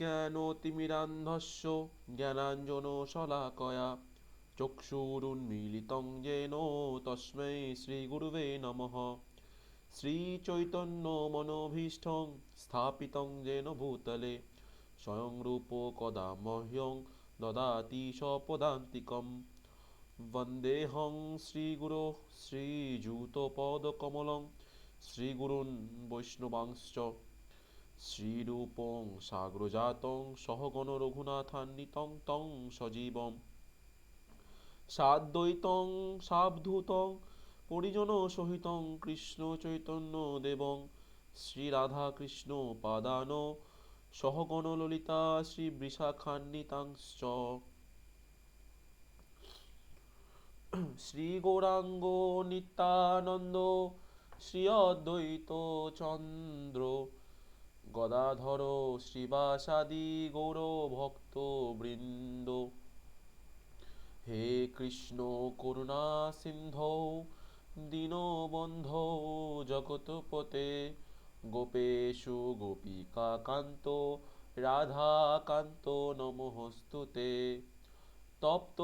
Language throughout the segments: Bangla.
অজ্ঞানতিমিরান্ধস্য জ্ঞানাঞ্জনশলাকয়া চক্ষুরুন্মীলিतं येन তস্मै শ্রীগুরুবে নমঃ। শ্রীচৈতন্যমনোভীষ্টং স্থাপিतं येन ভূতলে স্বয়ং রূপ কদা মह्यं দদাতি স্বপদান্তিকम्। वन्देऽहं श्रीगुरो श्रीयुतपदकमलं श्रीगुरून् वैष्णवांश्च श्रीरूपं साग्रजातं सहगण रघुनाथान्वितं तं सजीवं साद्वैतं सावधूतं परिजनसहितं कृष्णचैतन्यदेवं श्रीराधाकृष्णपादान् सहगण ललिता श्रीविशाखान्वितांश्च শ্রীগৌরাঙ্গ নিত্যানন্দ শ্রী অদ্বৈত চন্দ্র গদাধর শ্রীবাসাদি গৌর ভক্ত বৃন্দ। হে কৃষ্ণ করুণা সিন্ধৌ দীনবন্ধো জগৎপতে গোপেশু গোপিকা কান্ত রাধা কান্ত নমস্তুতে। তপ্ত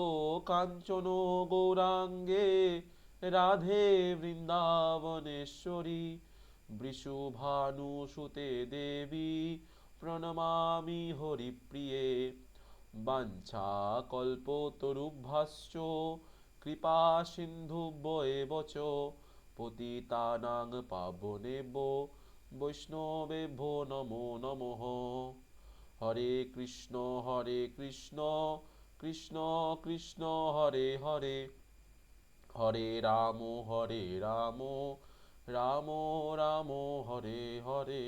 কাঞ্চন গৌরাঙ্গে রাধে বৃন্দাবনেশ্বরী বৃষভানুসুতে দেবী প্রণমামি হরিপ্রিয়ে। বাঞ্ছাকল্পতরুভ্যশ্চ কৃপা সিন্ধুভ্যেব চ পতিতানাং পাবনেভ্যো বৈষ্ণবেভ্যো নমো নমঃ। হরে কৃষ্ণ কৃষ্ণ কৃষ্ণ হরে হরে হরে রাম রাম রাম হরে হরে।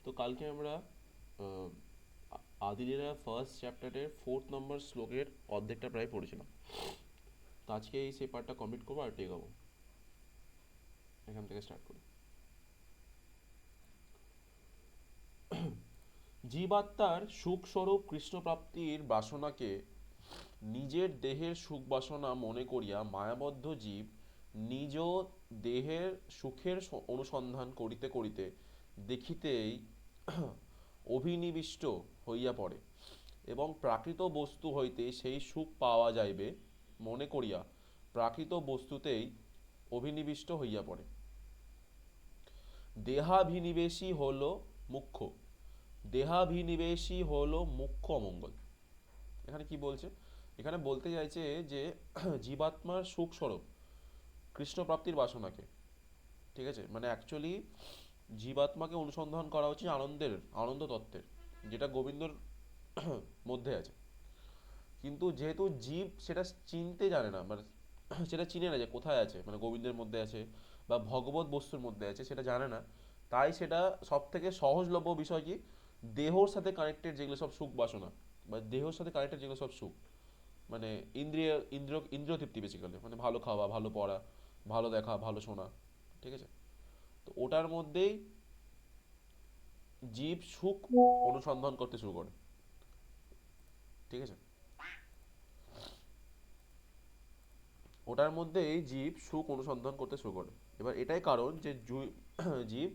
তো কালকে আমরা আদিলীলা ফার্স্ট চ্যাপ্টারের 4th নম্বর শ্লোকের অর্ধেকটা প্রায় পড়েছিলাম। তো আজকে সেই পার্টটা কমপ্লিট করবো আর এগোবো। এখান থেকে স্টার্ট করি। জীবাত্মার সুখস্বরূপ কৃষ্ণপ্রাপ্তির বাসনাকে নিজের দেহের সুখ বাসনা মনে করিয়া মায়াবদ্ধ জীব নিজ দেহের সুখের অনুসন্ধান করিতে করিতে দেখিতেই অভিনিবিষ্ট হইয়া পড়ে এবং প্রাকৃত বস্তু হইতে সেই সুখ পাওয়া যাইবে মনে করিয়া প্রাকৃত বস্তুতেই অভিনিবিষ্ট হইয়া পড়ে। দেহাভিনিবেশী হলো মুখ্য, দেহাভিনিবেশী হলো মুখ্য অমঙ্গল। এখানে কি বলছে? এখানে বলতে চাইছে যে জীবাত্মার সুখ স্বরূপ কৃষ্ণ প্রাপ্তির বাসনাকে, ঠিক আছে, মানে অ্যাকচুয়ালি জীবাত্মাকে অনুসন্ধান করা হচ্ছে আনন্দ তত্ত্বের, যেটা গোবিন্দর মধ্যে আছে। কিন্তু যেহেতু জীব সেটা চিনতে জানে না, মানে সেটা চিনে না যে কোথায় আছে, মানে গোবিন্দের মধ্যে আছে বা ভগবত বস্তুর মধ্যে আছে, সেটা জানে না। তাই সেটা সব থেকে সহজলভ্য বিষয় কি, দেহর সাথে কানেক্টেড যেগুলো সব সুখ বাসনা বা দেহর সাথে কানেক্টেড যেগুলো সব সুখ, মানে ইন্দ্রিয় তৃপ্তি বেসিক্যালি, মানে ভালো খাওয়া, ভালো পড়া, ভালো দেখা, ভালো শোনা, ঠিক আছে। তো ওটার মধ্যেই জীব সুখ অনুসন্ধান করতে শুরু করে, ঠিক আছে। ওটার মধ্যেই জীব সুখ অনুসন্ধান করতে শুরু করে। এবার এটাই কারণ যে জীব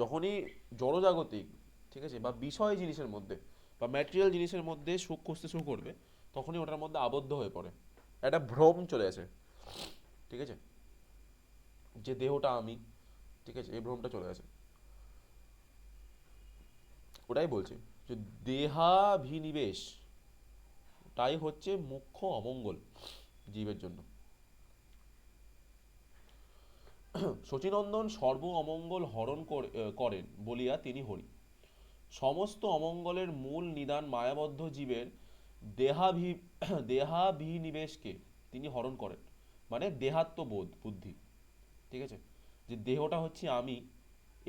যখনই জড়জাগতিক, ঠিক আছে, বা বিষয় জিনিসের মধ্যে বা ম্যাটেরিয়াল জিনিসের মধ্যে সুখ খুঁজতে শুরু করবে, তখনই ওটার মধ্যে আবদ্ধ হয়ে পড়ে, একটা ভ্রম চলে আসে, ঠিক আছে, যে দেহটা আমি, ঠিক আছে, এই ভ্রমটা চলে আসে। ওটাই বলছে যে দেহাভিনিবেশ তাই হচ্ছে মুখ্য অমঙ্গল জীবের জন্য। শচীনন্দন সর্ব অমঙ্গল হরণ করেন বলিয়া তিনি হরি। সমস্ত অমঙ্গলের মূল নিদান মায়াবদ্ধ জীবের দেহাভিনিবেশকে তিনি হরণ করেন, মানে দেহাত্মবোধ বুদ্ধি, ঠিক আছে, যে দেহটা হচ্ছে আমি,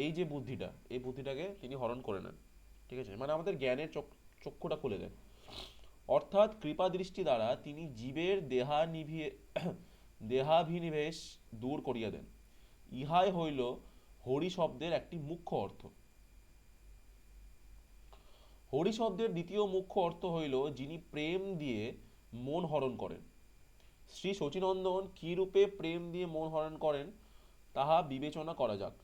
এই যে বুদ্ধিটা, এই বুদ্ধিটাকে তিনি হরণ করে নেন, ঠিক আছে, মানে আমাদের জ্ঞানের চক্ষুটা খুলে দেন। অর্থাৎ কৃপা দৃষ্টি দ্বারা তিনি জীবের দেহাভিনিবেশ দূর করিয়া দেন। ইহাই হইল হরি শব্দের একটি মুখ্য অর্থ। হরি শব্দের দ্বিতীয় মুখ্য অর্থ হইল যিনি প্রেম দিয়ে মন হরণ করেন। শ্রী শচীনন্দন কি রূপে প্রেম দিয়ে মন হরণ করেন তাহা বিবেচনা করা যাক।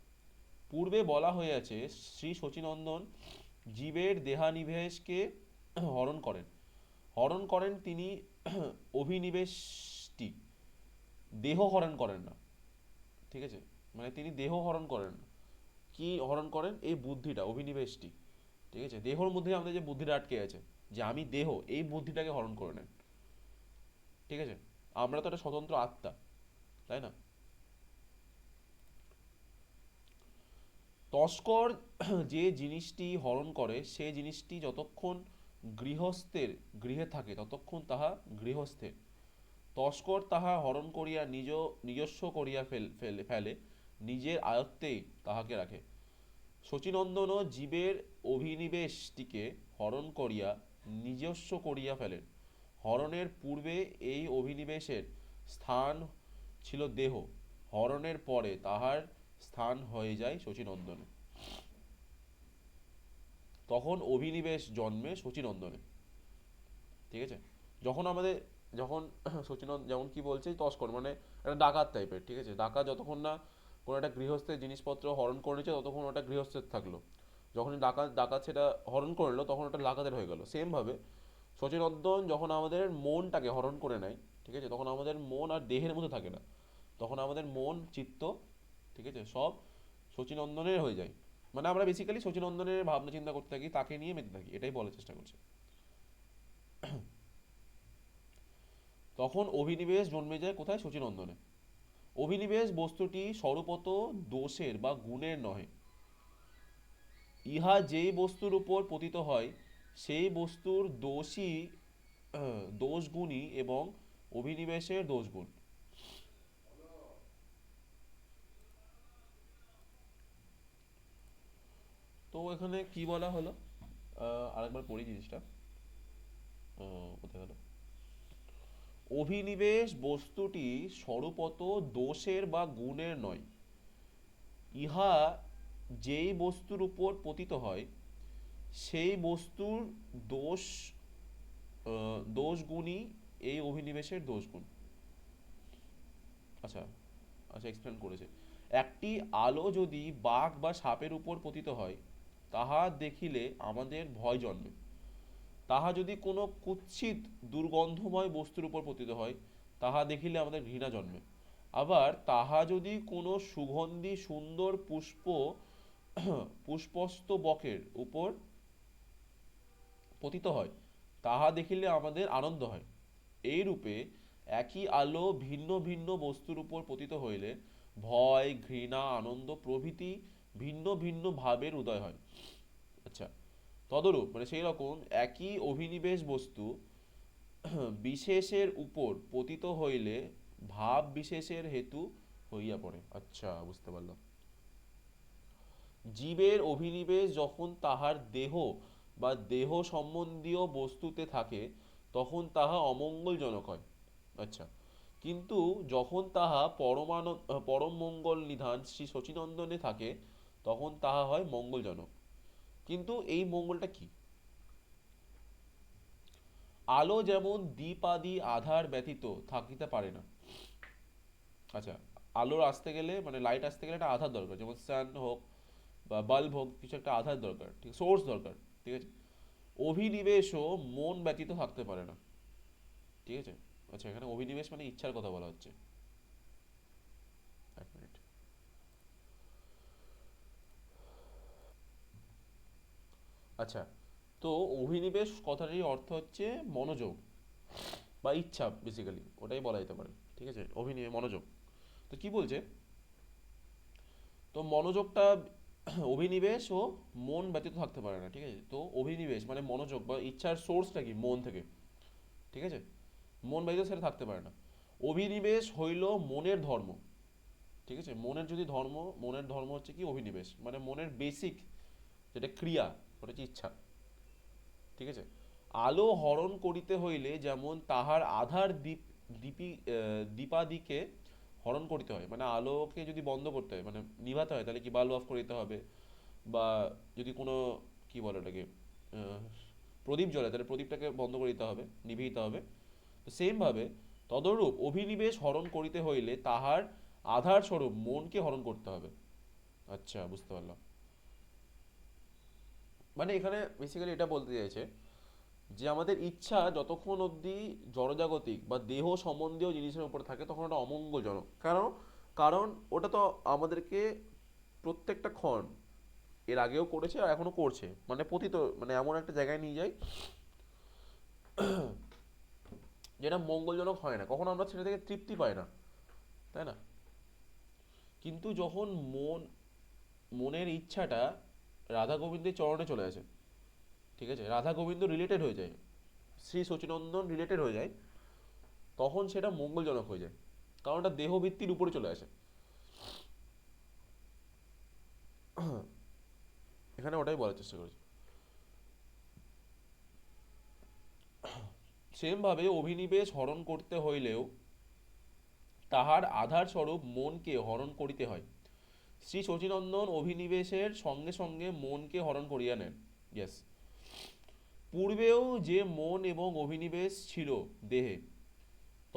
পূর্বে বলা হয়েছে শ্রী শচীনন্দন জীবের দেহানিবেশকে হরণ করেন। হরণ করেন তিনি অভিনিবেশটি, দেহ হরণ করেন না। ঠিক আছে, মানে তিনি দেহ হরণ করেন না। কি হরণ করেন? এই বুদ্ধিটা, অভিনিবেশটি। ঠিক আছে, দেহর মধ্যে আমাদের যে বুদ্ধিটা আটকে আছে, যে আমি দেহ, এই বুদ্ধিটাকে হরণ করে নেন। ঠিক আছে, আমরা তো একটা স্বতন্ত্র আত্মা, তাই না? তস্কর যে জিনিসটি হরণ করে সে জিনিসটি যতক্ষণ গৃহস্থের গৃহে থাকে ততক্ষণ তাহা গৃহস্থের। তস্কর তাহা হরণ করিয়া নিজস্ব করিয়া ফেলে, নিজের আয়ত্তেই তাহাকে রাখে। শচীনন্দনও জীবের অভিনিবেশটিকে হরণ করিয়া নিজস্ব করিয়া ফেলেন। হরণের পূর্বে এই অভিনিবেশের স্থান ছিল দেহ, হরণের পরে তাহার স্থান হয়ে যায় শচীনন্দনে। তখন অভিনিবেশ জন্মে শচীনন্দনে। ঠিক আছে, যখন আমাদের যখন যেমন কি বলছে, তস্কর মানে একটা ডাকাত টাইপের। ঠিক আছে, ডাকাত যতক্ষণ না কোনো একটা গৃহস্থের জিনিসপত্র হরণ করে নিচ্ছে ততক্ষণ ওটা গৃহস্থের থাকলো। যখনই ডাকাত ডাকাত সেটা হরণ করে নিল তখন ওটা ডাকাতের হয়ে গেল। সেমভাবে সচেতন যখন আমাদের মনটাকে হরণ করে নেয়, ঠিক আছে, তখন আমাদের মন আর দেহের মধ্যে থাকে না, তখন আমাদের মন চিত্ত, ঠিক আছে, সব শচীনন্দনের হয়ে যায়। মানে আমরা বেসিক্যালি শচীনন্দনের ভাবনা চিন্তা করতে থাকি, তাকে নিয়ে মেতে থাকি, এটাই বলার চেষ্টা করছে। তখন অভিনিবেশ জন্মে যায় কোথায়? শচীনন্দনে। অভিনিবেশ বস্তুটি স্বরূপত দোষের বা গুণের নহে। ইহা যেই বস্তুর উপর পতিত হয় সেই বস্তুর দোষই দোষগুণী এবং অভিনিবেশের দোষগুণ। তো এখানে কি বলা হলো? আরেকবার পড়ি জিনিসটা। কোথায় গেল? অভিনিবেশ বস্তুটি স্বরূপত দোষের বা গুণের নয়। ইহা যেই বস্তুর উপর পতিত হয় সেই বস্তুর দোষ দোষগুণই এই অভিনিবেশের দোষগুণ। আচ্ছা, আচ্ছা, এক্সপ্লেন করেছে। একটি আলো যদি বাঘ বা সাপের উপর পতিত হয় তাহা দেখিলে আমাদের ভয় জন্মে। তাহা যদি কোনো কুৎসিত দুর্গন্ধময় বস্তুর উপর পতিত হয় তাহা দেখিলে আমাদের ঘৃণা জন্মে। আবার তাহা যদি কোনো সুগন্ধি সুন্দর পুষ্পস্ত বকের উপর পতিত হয় তাহা দেখিলে আমাদের আনন্দ হয়। এই রূপে একই আলো ভিন্ন ভিন্ন বস্তুর উপর পতিত হইলে ভয়, ঘৃণা, আনন্দ প্রভৃতি ভিন্ন ভিন্ন ভাবের উদয় হয়। আচ্ছা, তদরূপ মানে সেই রকম একই অভিনিবেশ বস্তু বিশেষের উপর পতিত হইলে ভাব বিশেষের হেতু হইয়া পড়ে। আচ্ছা, বুঝতে পারলাম। জীবের অভিনিবেশ যখন তাহার দেহ বা দেহ সম্বন্ধীয় বস্তুতে থাকে তখন তাহা অমঙ্গলজনক হয়। আচ্ছা, কিন্তু যখন তাহা পরম মঙ্গল নিধান শ্রী শচীনন্দনে থাকে তখন তাহা হয় মঙ্গলজনক। কিন্তু এই মঙ্গলটা কি? আলো যেমন দ্বীপাদি আধার ব্যতীত থাকিতে পারে না। আচ্ছা, আলোর আসতে গেলে মানে লাইট আসতে গেলে একটা আধার দরকার, যেমন সান হোক বা বাল্ব হোক, কিছু একটা আধার দরকার, ঠিক, সোর্স দরকার। ঠিক আছে, অভিনিবেশও মন ব্যতীত থাকতে পারে না। ঠিক আছে, আচ্ছা, এখানে অভিনিবেশ মানে ইচ্ছার কথা বলা হচ্ছে। এক মিনিট। আচ্ছা, তো অভিনিবেশ কথাটির অর্থ হচ্ছে মনোযোগ বা ইচ্ছা, বেসিক্যালি ওটাই বলা যেতে পারে। ঠিক আছে, মনোযোগ। তো কি বলছে? তো মনোযোগটা অভিনিবেশ ও মন ব্যতীত থাকতে পারে না। ঠিক আছে, তো অভিনিবেশ মানে মনোযোগ বা ইচ্ছার সোর্সটা কি? মন থেকে। ঠিক আছে, মন ব্যতীত সেটা থাকতে পারে না। অভিনিবেশ হইল মনের ধর্ম। ঠিক আছে, মনের ধর্ম হচ্ছে কি? অভিনিবেশ মানে মনের বেসিক যেটা ক্রিয়া, ওটা হচ্ছে ইচ্ছা। ঠিক আছে, আলো হরণ করিতে হইলে যেমন তাহার আধার দীপাদিকে হরণ করিতে হয়, মানে আলোকে যদি বন্ধ করতে হয় মানে নিভাতে হয় তাহলে কি বাল্ব অফ করে দিতে হবে, বা যদি কোনো কি বলে ওটাকে প্রদীপ জ্বলে তাহলে প্রদীপটাকে বন্ধ করে দিতে হবে, নিভিয়ে দিতে হবে। তো সেমভাবে তদরূপ অভিনিবেশ হরণ করিতে হইলে তাহার আধার স্বরূপ মনকে হরণ করতে হবে। আচ্ছা, বুঝতে পারলাম। মানে এখানে বেসিক্যালি এটা বলতে চাইছে যে আমাদের ইচ্ছা যতক্ষণ অবধি জড়জাগতিক বা দেহ সম্বন্ধীয় জিনিসের উপর থাকে তখন ওটা অমঙ্গলজনক। কারণ কারণ ওটা তো আমাদেরকে প্রত্যেকটা ক্ষণ এর আগেও করেছে আর এখনো করছে, মানে পতিত, মানে এমন একটা জায়গায় নিয়ে যায় যেটা মঙ্গলজনক হয় না, কখনো আমরা সেটা থেকে তৃপ্তি পাই না, তাই না? কিন্তু যখন মনের ইচ্ছাটা রাধা গোবিন্দের চরণে চলে আসে, ঠিক আছে, রাধা গোবিন্দ রিলেটেড হয়ে যায়, শ্রী সচিনন্দন রিলেটেড হয়ে যায়, তখন সেটা মঙ্গলজনক হয়ে যায়, কারণ ওটা দেহভিত্তির উপরে চলে আসে। এখানে ওটাই বলার চেষ্টা করেছি। সেম ভাবে অভিনিবেশ হরণ করতে হইলেও তাহার আধার স্বরূপ মনকে হরণ করিতে হয়। শ্রী শচীনন্দন অভিনিবেশের সঙ্গে সঙ্গে মনকে হরণ করিয়া নেন। ইয়েস। পূর্বেও যে মন এবং অভিনিবেশ ছিল দেহে,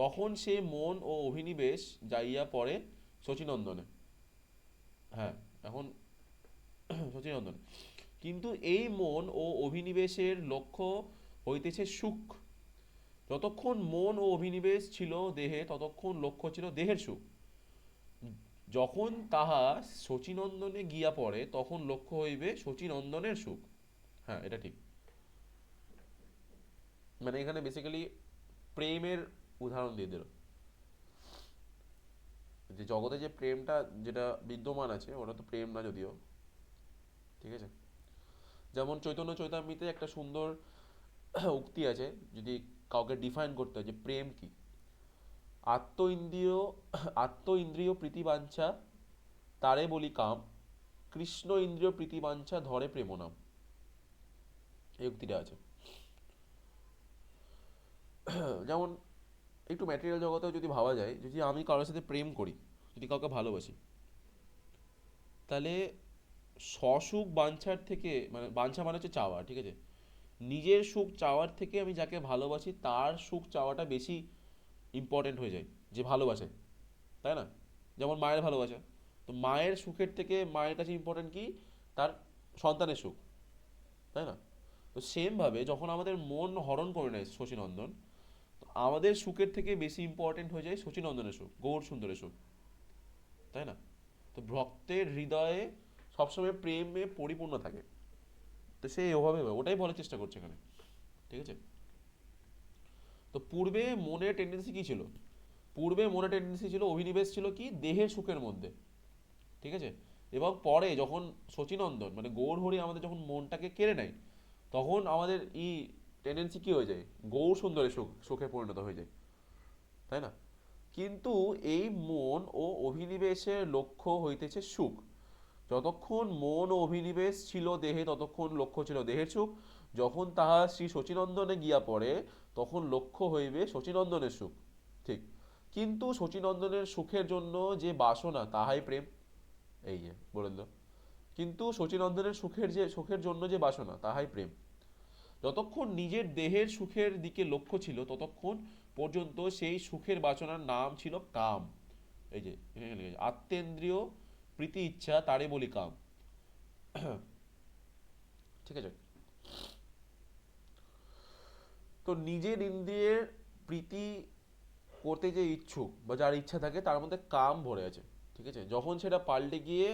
তখন সে মন ও অভিনিবেশ যাইয়া পড়ে শচীনন্দনে। হ্যাঁ, এখন শচীনন্দন। কিন্তু এই মন ও অভিনিবেশের লক্ষ্য হইতেছে সুখ। যতক্ষণ মন ও অভিনিবেশ ছিল দেহে ততক্ষণ লক্ষ্য ছিল দেহের সুখ। যখন তাহা শচীনন্দনে গিয়া পড়ে তখন লক্ষ্য হইবে শচীনন্দনের সুখ। হ্যাঁ, এটা ঠিক। মানে এখানে বেসিক্যালি প্রেমের উদাহরণ দিয়ে দিল, যে জগতে যে প্রেমটা যেটা বিদ্যমান আছে ওটা তো প্রেম না যদিও, ঠিক আছে। যেমন চৈতন্য চৈতামৃতে একটা সুন্দর উক্তি আছে, যদি কাউকে ডিফাইন করতে হয় যে প্রেম কি। আত্ম ইন্দ্রিয় আত্ম ইন্দ্রিয় প্রীতিবাঞ্ছা তারে বলি কাম, কৃষ্ণ ইন্দ্রিয় প্রীতিবাঞ্ছা ধরে প্রেম নাম। এই উক্তিটা আছে। যেমন একটু ম্যাটেরিয়াল জগতেও যদি ভাবা যায়, যদি আমি কারোর সাথে প্রেম করি, যদি কাউকে ভালোবাসি, তাহলে স্বসুখ বাঞ্ছার থেকে, মানে বাঞ্ছা মানে হচ্ছে চাওয়া, ঠিক আছে, নিজের সুখ চাওয়ার থেকে আমি যাকে ভালোবাসি তার সুখ চাওয়াটা বেশি ইম্পর্টেন্ট হয়ে যায়, যে ভালোবাসে, তাই না? যেমন মায়ের ভালোবাসা, তো মায়ের সুখের থেকে মায়ের কাছে ইম্পর্টেন্ট কি, তার সন্তানের সুখ, তাই না? তো সেমভাবে যখন আমাদের মন হরণ করে নেয় শচীনন্দন, তো আমাদের সুখের থেকে বেশি ইম্পর্টেন্ট হয়ে যায় শচীনন্দনের সুখ, গৌর সুন্দরের সুখ, তাই না? তো ভক্তের হৃদয়ে সবসময় প্রেমে পরিপূর্ণ থাকে। তো সে ওভাবে ওটাই বলার চেষ্টা করছে এখানে, ঠিক আছে। তো পূর্বে মনের টেন্ডেন্সি কি ছিল? পূর্বে মনের টেন্ডেন্সি ছিল, অভিনিবেশ ছিল কি দেহের সুখের মধ্যে, ঠিক আছে। এবং পরে যখন শচীনন্দন মানে গৌর হরি আমাদের যখন মনটাকে কেড়ে নেয়, তখন আমাদের টেন্ডেন্সি কি হয়ে যায়, গৌর সুন্দরের সুখে পরিণত হয়ে যায়, তাই না? কিন্তু এই মন ও অভিনিবেশের লক্ষ্য হইতেছে সুখ। যতক্ষণ মন ও অভিনিবেশ ছিল দেহে ততক্ষণ লক্ষ্য ছিল দেহের সুখ। যখন তাহা শ্রী শচীনন্দনে গিয়া পড়ে তখন লক্ষ্য হইবে শচীনন্দনের সুখ। ঠিক। কিন্তু শচীনন্দনের সুখের জন্য যে বাসনা তাহাই প্রেম। এই যে বলে দিল, কিন্তু শচীনন্দনের সুখের জন্য যে বাসনা তাহাই প্রেম। যতক্ষণ নিজের দেহের সুখের দিকে লক্ষ্য ছিল ততক্ষণ পর্যন্ত সেই সুখের বাসনার নাম ছিল কাম। এই যে এখানে লিখেছে, আত্মেন্দ্রিয় প্রীতি ইচ্ছা তারে বলি কাম। ঠিক আছে। তো নিজের ইন্দ্রিয়ের প্রীতি করতে যে ইচ্ছুক বা যার ইচ্ছা থাকে তার মধ্যে কাম ভরে আছে, ঠিক আছে। যখন সেটা পাল্টে গিয়ে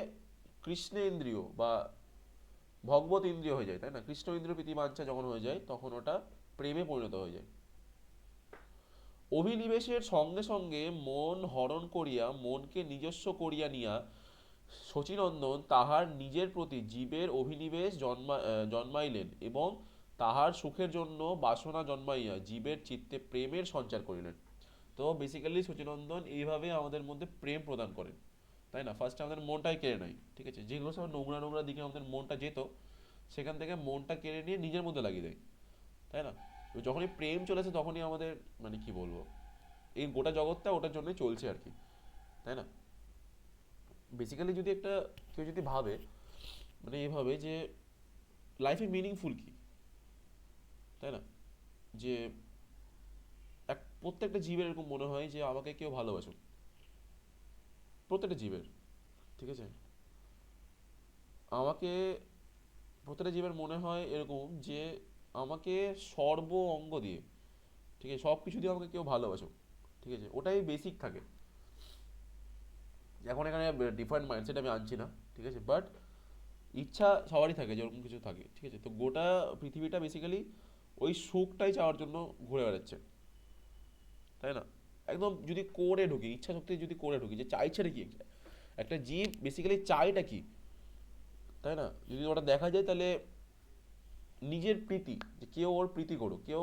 কৃষ্ণেন্দ্রিয় বা ভগবত ইন্দ্রিয় হয়ে যায়, তাই না, কৃষ্ণ ইন্দ্রিয় প্রীতি বাঞ্ছা যখন হয়ে যায় তখন ওটা প্রেমে পরিণত হয়ে যায়। অভিনিবেশের সঙ্গে সঙ্গে মন হরণ করিয়া মনকে নিজস্ব করিয়া নিয়া শচীনন্দন তাহার নিজের প্রতি জীবের অভিনিবেশ জন্মাইলেন এবং তাহার সুখের জন্য বাসনা জন্মাইয়া জীবের চিত্তে প্রেমের সঞ্চার করিলেন। তো বেসিক্যালি শচীনন্দন এইভাবে আমাদের মধ্যে প্রেম প্রদান করেন, তাই না। ফার্স্টে আমাদের মনটাই কেড়ে নেয়, ঠিক আছে, যেগুলো সব নোংরা নোংরা দিকে আমাদের মনটা যেত সেখান থেকে মনটা কেড়ে নিয়ে নিজের মধ্যে লাগিয়ে দেয়, তাই না। তো যখনই প্রেম চলেছে তখনই আমাদের, মানে কি বলবো, এই গোটা জগৎটা ওটার জন্যই চলছে আর কি, তাই না। বেসিক্যালি যদি একটা কেউ যদি ভাবে, মানে এইভাবে যে লাইফে মিনিংফুল কি, তাই না, যে এক প্রত্যেকটা জীবের এরকম মনে হয় যে আমাকে কেউ ভালোবাসুক, প্রত্যেকটা জীবের, ঠিক আছে? আমাকে প্রত্যেকটা জীবের মনে হয় এরকম যে আমাকে সর্ব অঙ্গ দিয়ে, ঠিক আছে, সব কিছু দিয়ে আমাকে কেউ ভালোবাসুক, ঠিক আছে, ওটাই বেসিক থাকে। এখন এখানে ডিফারেন্ট মাইন্ডসেট আমি আনছি না, ঠিক আছে, বাট ইচ্ছা সবারই থাকে যেরকম কিছু থাকে, ঠিক আছে। তো গোটা পৃথিবীটা বেসিক্যালি ওই সুখটাই চাওয়ার জন্য ঘুরে বেড়াচ্ছে, তাই না? একদম যদি কোরে ঢুকি, ইচ্ছা শক্তি যদি কোরে ঢুকি, যে চাইছে কি একটা জীব বেসিক্যালি চাইটা কি, তাই না? যদি ওটা দেখা যায় তাহলে নিজের প্রীতি, যে কেউ ওর প্রীতি করুক, কেউ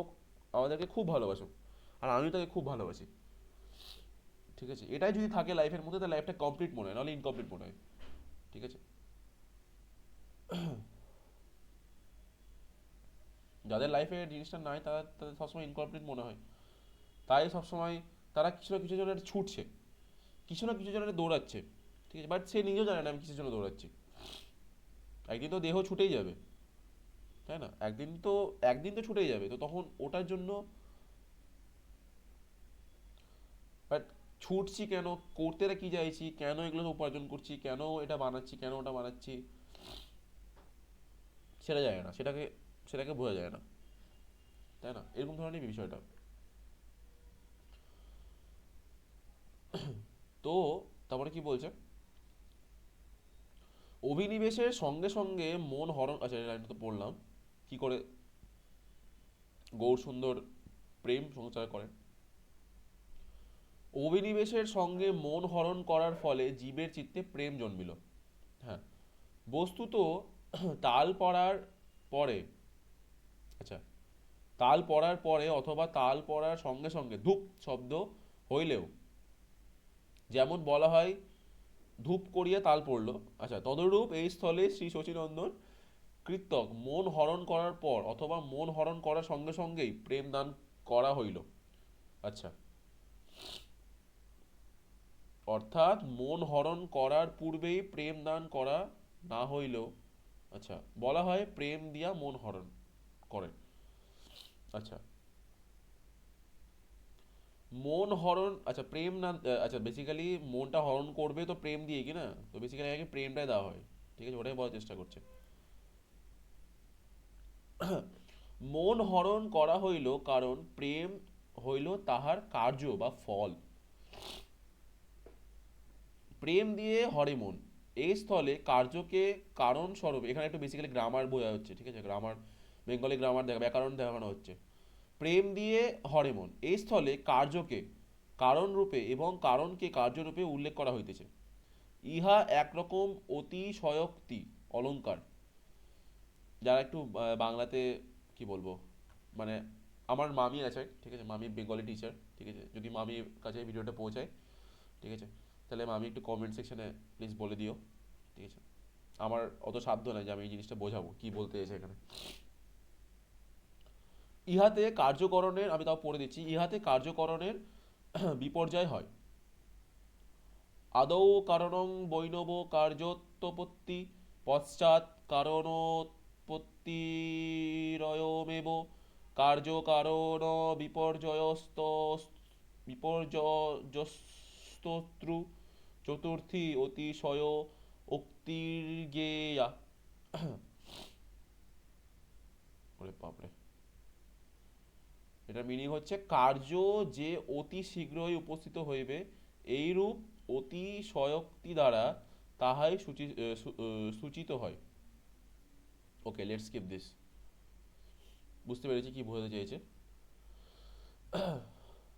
আমাদেরকে খুব ভালোবাসুক, আর আমি তাকে খুব ভালোবাসি, ঠিক আছে, এটাই যদি থাকে লাইফের মধ্যে তাহলে লাইফটা কমপ্লিট মনে হয়, নাহলে ইনকমপ্লিট মনে হয়, ঠিক আছে। যাদের লাইফে জিনিসটা নাই তারা, তাদের সবসময় ইনকমপ্লিট মনে হয়, তাই সবসময় তারা কিছু না কিছু জন্য একটা ছুটছে, কিছু না কিছু জন্য দৌড়াচ্ছে, ঠিক আছে, বাট সে নিজেও জানে না আমি কিসের জন্য দৌড়াচ্ছি। একদিন তো দেহ ছুটেই যাবে, তাই না? একদিন তো ছুটেই যাবে, তো তখন ওটার জন্য, বাট ছুটছি কেন, করতে কি চাইছি, কেন এগুলো উপার্জন করছি, কেন এটা বানাচ্ছি, কেন ওটা বানাচ্ছি, সেটা যায় না, সেটাকে বোঝা যায় না, তাই না? এরকম ধরনের বিষয়টা। তো তারপরে কি বলছে, অভিনিবেশের সঙ্গে সঙ্গে মন হরণ, আচ্ছা এই লাইনটা তো পড়লাম, কি করে গৌর সুন্দর প্রেম সংচার করেন। অভিনিবেশের সঙ্গে মন হরণ করার ফলে জীবের চিত্তে প্রেম জন্মিল। হ্যাঁ, বস্তুত তাল পড়ার পরে, আচ্ছা, তাল পড়ার পরে অথবা তাল পড়ার সঙ্গে সঙ্গে ধূপ শব্দ হইলেও, যেমন বলা হয় ধূপ করিয়া তাল পড়লো, আচ্ছা, তদরূপ এই স্থলে শ্রী শচীনন্দন কৃতক মন হরণ করার পর অথবা মন হরণ করার সঙ্গে সঙ্গেই প্রেম দান করা হইল। আচ্ছা, অর্থাৎ মন হরণ করার পূর্বেই প্রেম দান করা না হইলেও, আচ্ছা, বলা হয় প্রেম দিয়া মন হরণ করে। আচ্ছা, মন হরণ, আচ্ছা প্রেম না, আচ্ছা বেসিক্যালি মনটা হরণ করবে তো প্রেম দিয়ে কি না, তো বেসিক্যালি আগে প্রেমটাই দেওয়া হয়, ঠিক আছে, ওটাই বলার চেষ্টা করছে। মন হরণ করা হইল কারণ প্রেম হইল তাহার কার্য বা ফল, প্রেম দিয়ে হরে মন, এই স্থলে কার্যকে কারণ স্বরূপ, এখানে একটু বেসিক্যালি গ্রামার বোঝা হচ্ছে, ঠিক আছে, গ্রামার, বেঙ্গলি গ্রামার দেখা, ব্যাকরণ দেখানো হচ্ছে। প্রেম দিয়ে হরে মন, এই স্থলে কার্যকে কারণ রূপে এবং কারণকে কার্যরূপে উল্লেখ করা হইতেছে। ইহা একরকম অতিশয়োক্তি অলঙ্কার। যারা একটু বাংলাতে কি বলবো, মানে আমার মামি আছে, ঠিক আছে, মামি বেঙ্গলি টিচার, ঠিক আছে, যদি মামির কাছে এই ভিডিওটা পৌঁছায়, ঠিক আছে, তাহলে মামি একটু কমেন্ট সেকশনে প্লিজ বলে দিও, ঠিক আছে। আমার অত সাধ্য নাই যে আমি এই জিনিসটা বোঝাবো কি বলতে এসে এখানে। ইহাতে কার্যকরণের, আমি তাও পড়ে দিচ্ছি, ইহাতে কার্যকরণের বিপর্যয় হয়। আদৌ কারণং বৈনব কার্যোৎপত্তি পশ্চাৎ কারণোৎপত্তিরয়মেব কার্যকারণ বিপর্যয়স্ত বিপর্যয়স্তোত্রু চতুর্থী অতিশয় উক্তির্গেয়া। ওরে বাপরে, এটার মিনিং হচ্ছে কার্য যে অতি শীঘ্রই উপস্থিত হইবে এইরূপ অতিশয়োক্তি দ্বারা তাহাই সূচিত হয়। ওকে, লেটস স্কিপ দিস। বুঝতে পেরেছি কি বোঝাতে চেয়েছে।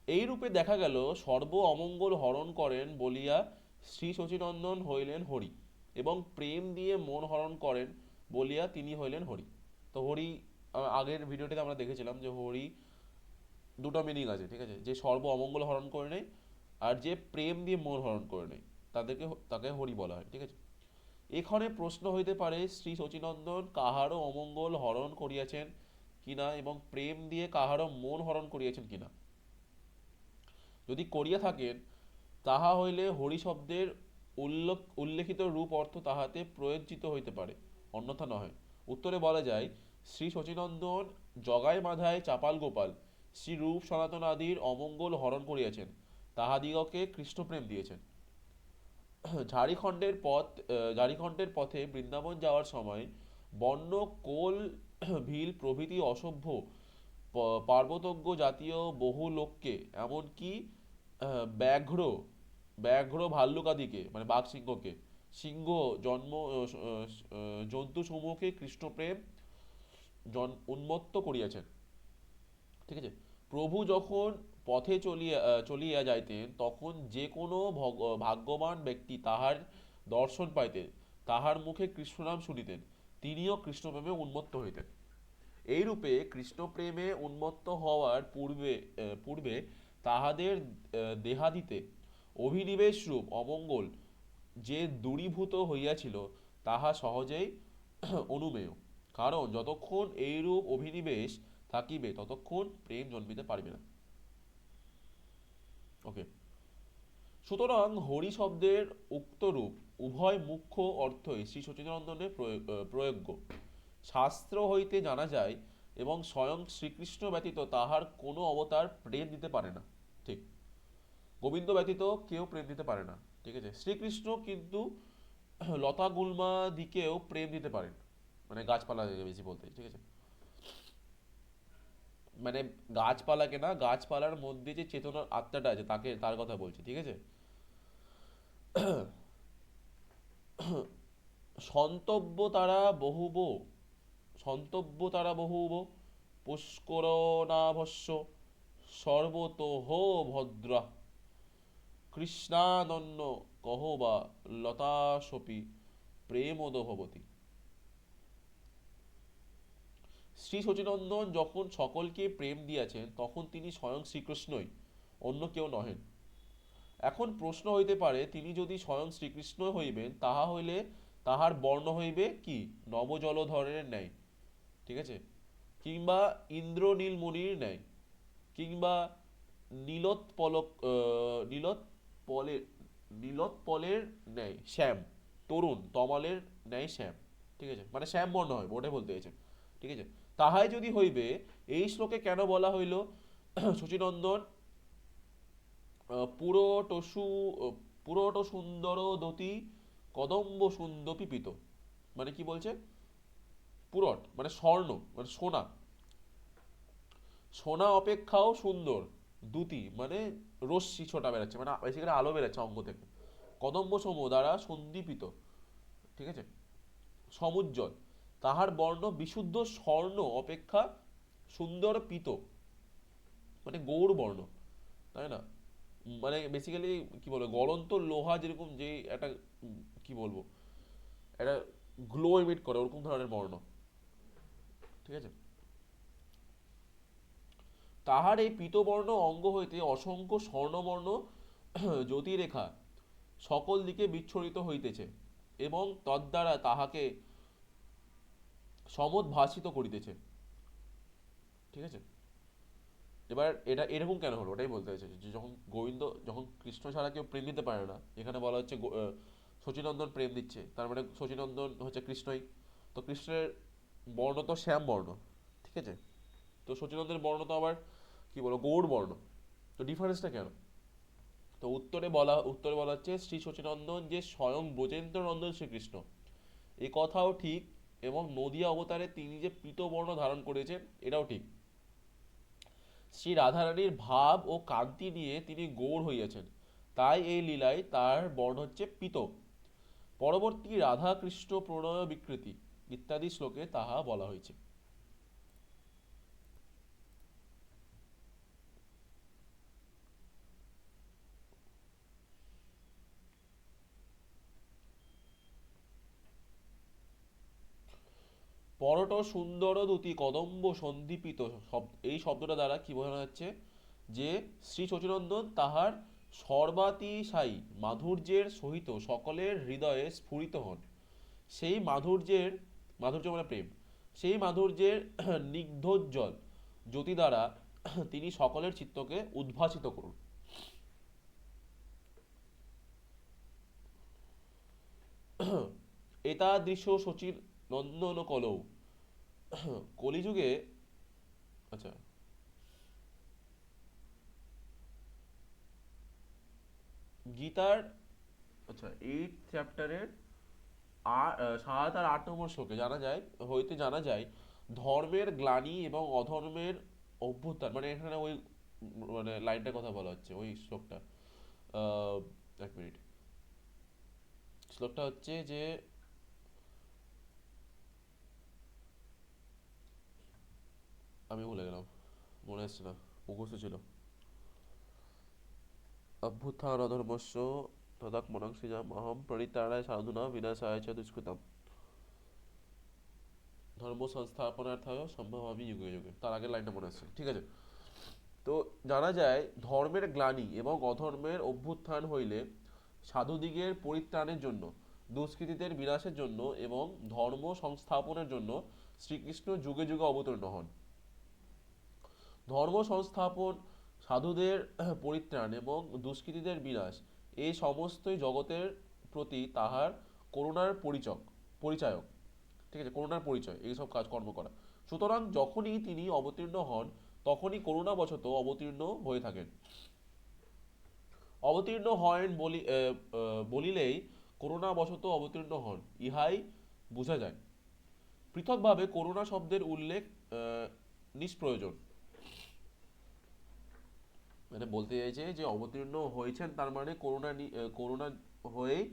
এই রূপে দেখা গেল সর্ব অমঙ্গল হরণ করেন বলিয়া শ্রী শচীনন্দন হইলেন হরি, এবং প্রেম দিয়ে মন হরণ করেন বলিয়া তিনি হইলেন হরি। তো হরি, আগের ভিডিওটিতে আমরা দেখেছিলাম যে হরি দুটো মিনিং আছে, ঠিক আছে, যে সর্ব অমঙ্গল হরণ করে নেয় আর যে প্রেম দিয়ে মন হরণ করে নেয় তাকে হরি বলা হয়, ঠিক আছে। এখানে প্রশ্ন হইতে পারে শ্রী শচীনন্দন কাহারও অমঙ্গল হরণ করিয়াছেন কিনা এবং প্রেম দিয়ে কাহারও মন হরণ করিয়াছেন কিনা। যদি করিয়া থাকেন তাহা হইলে হরি শব্দের উল্লেখিত রূপ অর্থ তাহাতে প্রয়োজিত হইতে পারে, অন্যথা নহে। উত্তরে বলা যায় শ্রী শচীনন্দন জগায় মাধায় চাপাল গোপাল শ্রী রূপ সনাতন আদির অমঙ্গল হরণ করিয়াছেন, তাহাদিগকে কৃষ্ণপ্রেম দিয়েছেন। ঝাড়িখণ্ডের পথে বৃন্দাবন যাওয়ার সময় বন্য, কোল, ভিল প্রভৃতি অসভ্য পার্বতজ্ঞ জাতীয় বহু লোককে, এমনকি ব্যাঘ্র ব্যাঘ্র ভাল্লুকাদিকে মানে বাঘ সিংহকে, সিংহ জন্ম জন্তু সমূহকে কৃষ্ণপ্রেম উন্মত্ত করিয়াছেন। ঠিক আছে। প্রভু যখন পথে চলিয়া যাইতেন, তখন যে কোনো ভাগ্যবান ব্যক্তি তাহার দর্শন পাইতেন, তাহার মুখে কৃষ্ণনাম শুনিতেন, তিনিও কৃষ্ণপ্রেমে উন্মত্ত হইতেন। এইরূপে কৃষ্ণপ্রেমে উন্মত্ত হওয়ার পূর্বে তাহাদের দেহাদিতে অভিনিবেশ রূপ অমঙ্গল যে দূরীভূত হইয়াছিল, তাহা সহজেই অনুমেয়। কারণ যতক্ষণ এইরূপ অভিনিবেশ থাকিবে, ততক্ষণ প্রেম জন্মিতে পারিবে না। ওকে। সুতরাং হরি শব্দের উক্ত রূপ উভয় মুখ্য অর্থই শ্রী সচিদানন্দনে প্রয়োগ্য। শাস্ত্র হইতে জানা যায়, এবং স্বয়ং শ্রীকৃষ্ণ ব্যতীত তাহার কোনো অবতার প্রেম দিতে পারে না। ঠিক। গোবিন্দ ব্যতীত কেউ প্রেম দিতে পারে না। ঠিক আছে। শ্রীকৃষ্ণ কিন্তু লতা গুল্মা দিকেও প্রেম দিতে পারেন, মানে গাছপালা বেশি বলতে। ঠিক আছে। মানে গাছপালাকে না, গাছপালার মধ্যে যে চেতনার আত্মাটা আছে তাকে, তার কথা বলছি। ঠিক আছে। সন্তব্য তারা বহুব সন্তব্য তারা বহুব পুষ্করণাভস্য সর্বতোহ ভদ্রা কৃষ্ণানন্য কহবা লতাশপি প্রেমোদ ভবতি। শ্রী সচিনন্দন যখন সকলকে প্রেম দিয়াছেন, তখন তিনি স্বয়ং শ্রীকৃষ্ণই, অন্য কেউ নহেন। এখন প্রশ্ন হইতে পারে, তিনি যদি স্বয়ং শ্রীকৃষ্ণ হইবেন, তাহা হইলে তাহার বর্ণ হইবে কি নবজলধরের ন্যায়, ঠিক আছে, কিংবা ইন্দ্রনীলমণির ন্যায়, কিংবা নীলোৎপলক নীলোৎপলের নীলোৎপলের ন্যায় শ্যাম, তরুণ তমালের ন্যায় শ্যাম। ঠিক আছে, মানে শ্যাম বর্ণ হয় ওটাই বলতে চাইছেন। ঠিক আছে। তাহাই যদি হইবে, এই শ্লোকে কেন বলা হইল শচীনন্দন পুরোটসু পুরোট সুন্দর দতি কদম্ব সুন্দর পিপিত, মানে কি বলছে? পুরট মানে স্বর্ণ, মানে সোনা, সোনা অপেক্ষাও সুন্দর, দ্যুতি মানে রশ্মি ছোটা বেরাচ্ছে, মানে বেসিক্যালি আলো বেরাচ্ছে অঙ্গ থেকে, কদম্ব সম দ্বারা সন্দীপিত, ঠিক আছে, সমুজ্জ্বল, তাহার বর্ণ বিশুদ্ধ স্বর্ণ অপেক্ষা সুন্দর পিত, মানে গৌর বর্ণ, তাই না? মানে বেসিক্যালি কি বলবো, গলন্ত লোহা যেরকম যে একটা কি বলবো, একটা গ্লো ইমিট করে, ওরকম ধরনের বর্ণ। ঠিক আছে। তাহার এই পীতবর্ণ অঙ্গ হইতে অসংখ্য স্বর্ণবর্ণ জ্যোতিরেখা সকল দিকে বিচ্ছরিত হইতেছে, এবং তদ্বারা তাহাকে সমুদ্ভাসিত করিতেছে। ঠিক আছে। এবার এটা এরকম কেন হলো, ওটাই বলতে চাইছে যে যখন গোবিন্দ, যখন কৃষ্ণ ছাড়া কেউ প্রেম দিতে পারে না, এখানে বলা হচ্ছে শচীনন্দন প্রেম দিচ্ছে, তার মানে শচীনন্দন হচ্ছে কৃষ্ণই, তো কৃষ্ণের বর্ণ তো শ্যাম বর্ণ। ঠিক আছে। তো শচীনন্দের বর্ণ তো আবার কি বলো, গৌড় বর্ণ, তো ডিফারেন্সটা কেন? তো উত্তরে বলা হচ্ছে শ্রী শচীনন্দন যে স্বয়ং ব্রজেন্দ্র নন্দন শ্রীকৃষ্ণ, এ কথাও ঠিক, এবং নদিয়া অবতারে তিনি যে পীতবর্ণ ধারণ করেছেন এটাও ঠিক। শ্রী রাধারানীর ভাব ও কান্তি নিয়ে তিনি গৌর হইয়াছেন, তাই এই লীলায় তার বর্ণ হচ্ছে পীত। পরবর্তী রাধা কৃষ্ণ প্রণয় বিকৃতি ইত্যাদি শ্লোকে তাহা বলা হয়েছে। পরট সুন্দর দুতি কদম্ব সন্দীপিত এই শব্দটা দ্বারা কি বোঝানো যাচ্ছে, যে শ্রী শচীনন্দন তাহার সর্বাতিশায়ী মাধুর্যের সহিত সকলের হৃদয়ে স্ফুরিত হন। সেই মাধুর্য মানে প্রেম, সেই মাধুর্যের স্নিগ্ধোজ্জ্বল জ্যোতি দ্বারা তিনি সকলের চিত্তকে উদ্ভাসিত করুন। এতাদৃশ শচীর নন্দন কলৌ কলিযুগে, আচ্ছা, গীতার, আচ্ছা, 8 চ্যাপ্টারের 7 আর 8 নম্বর শ্লোকে জানা যায় ধর্মের গ্লানি এবং অধর্মের অভ্যুত্থান, মানে এখানে ওই মানে লাইনটার কথা বলা হচ্ছে, ওই শ্লোকটা। আহ, এক মিনিট, শ্লোকটা হচ্ছে যে আমি ভুলে গেলাম, মনে আসছে না, মুখস্থ ছিল। অভ্যুত্থান অধর্মস্য তদাত্মনং সৃজাম অহম পরিত্রাণায় সাধুনা বিনাশায় চ দুষ্কৃতম ধর্ম সংস্থাপনার্থায় সম্ভবামি যুগে যুগে, তার আগের লাইনটা মনে আসছে, ঠিক আছে। তো জানা যায় ধর্মের গ্লানি এবং অধর্মের অভ্যুত্থান হইলে সাধুদিগের পরিত্রাণের জন্য, দুষ্কৃতীদের বিনাশের জন্য এবং ধর্ম সংস্থাপনের জন্য শ্রীকৃষ্ণ যুগে যুগে অবতীর্ণ হন। ধর্ম সংস্থাপন, সাধুদের পরিত্রাণ এবং দুষ্কৃতীদের বিনাশ, এই সমস্তই জগতের প্রতি তাহার করুণার পরিচায়ক, ঠিক আছে, করুণার পরিচয় এইসব কাজকর্ম করা। সুতরাং যখনই তিনি অবতীর্ণ হন তখনই করুণাবশত অবতীর্ণ হয়ে থাকেন। অবতীর্ণ হন বলিলেই করুণাবশত অবতীর্ণ হন, ইহাই বোঝা যায়। পৃথকভাবে করুণা শব্দের উল্লেখ নিষ্প্রয়োজন। মানে বলতে চাইছে যে অবতীর্ণ হয়েছেন তার মানে করুণা হয়েই,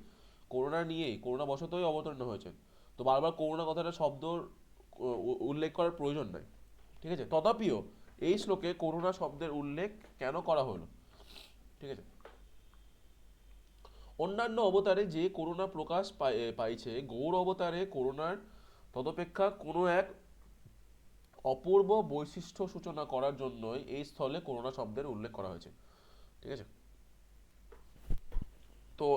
করুণা নিয়েই, করুণা বশতই অবতীর্ণ হয়েছেন। তো বারবার করুণা কথাটা শব্দ উল্লেখ করার প্রয়োজন নাই, ঠিক আছে। তথাপিও এই শ্লোকে করুণা শব্দের উল্লেখ কেন করা হলো, ঠিক আছে। অন্যান্য অবতারে যে করুণা প্রকাশ পাইছে, গৌর অবতারে করুণার তদপেক্ষা কোনো এক অপূর্ব বৈশিষ্ট্য সূচনা করার জন্যই এই স্থলে করুণা শব্দের উল্লেখ করা হয়েছে, ঠিক আছে। তো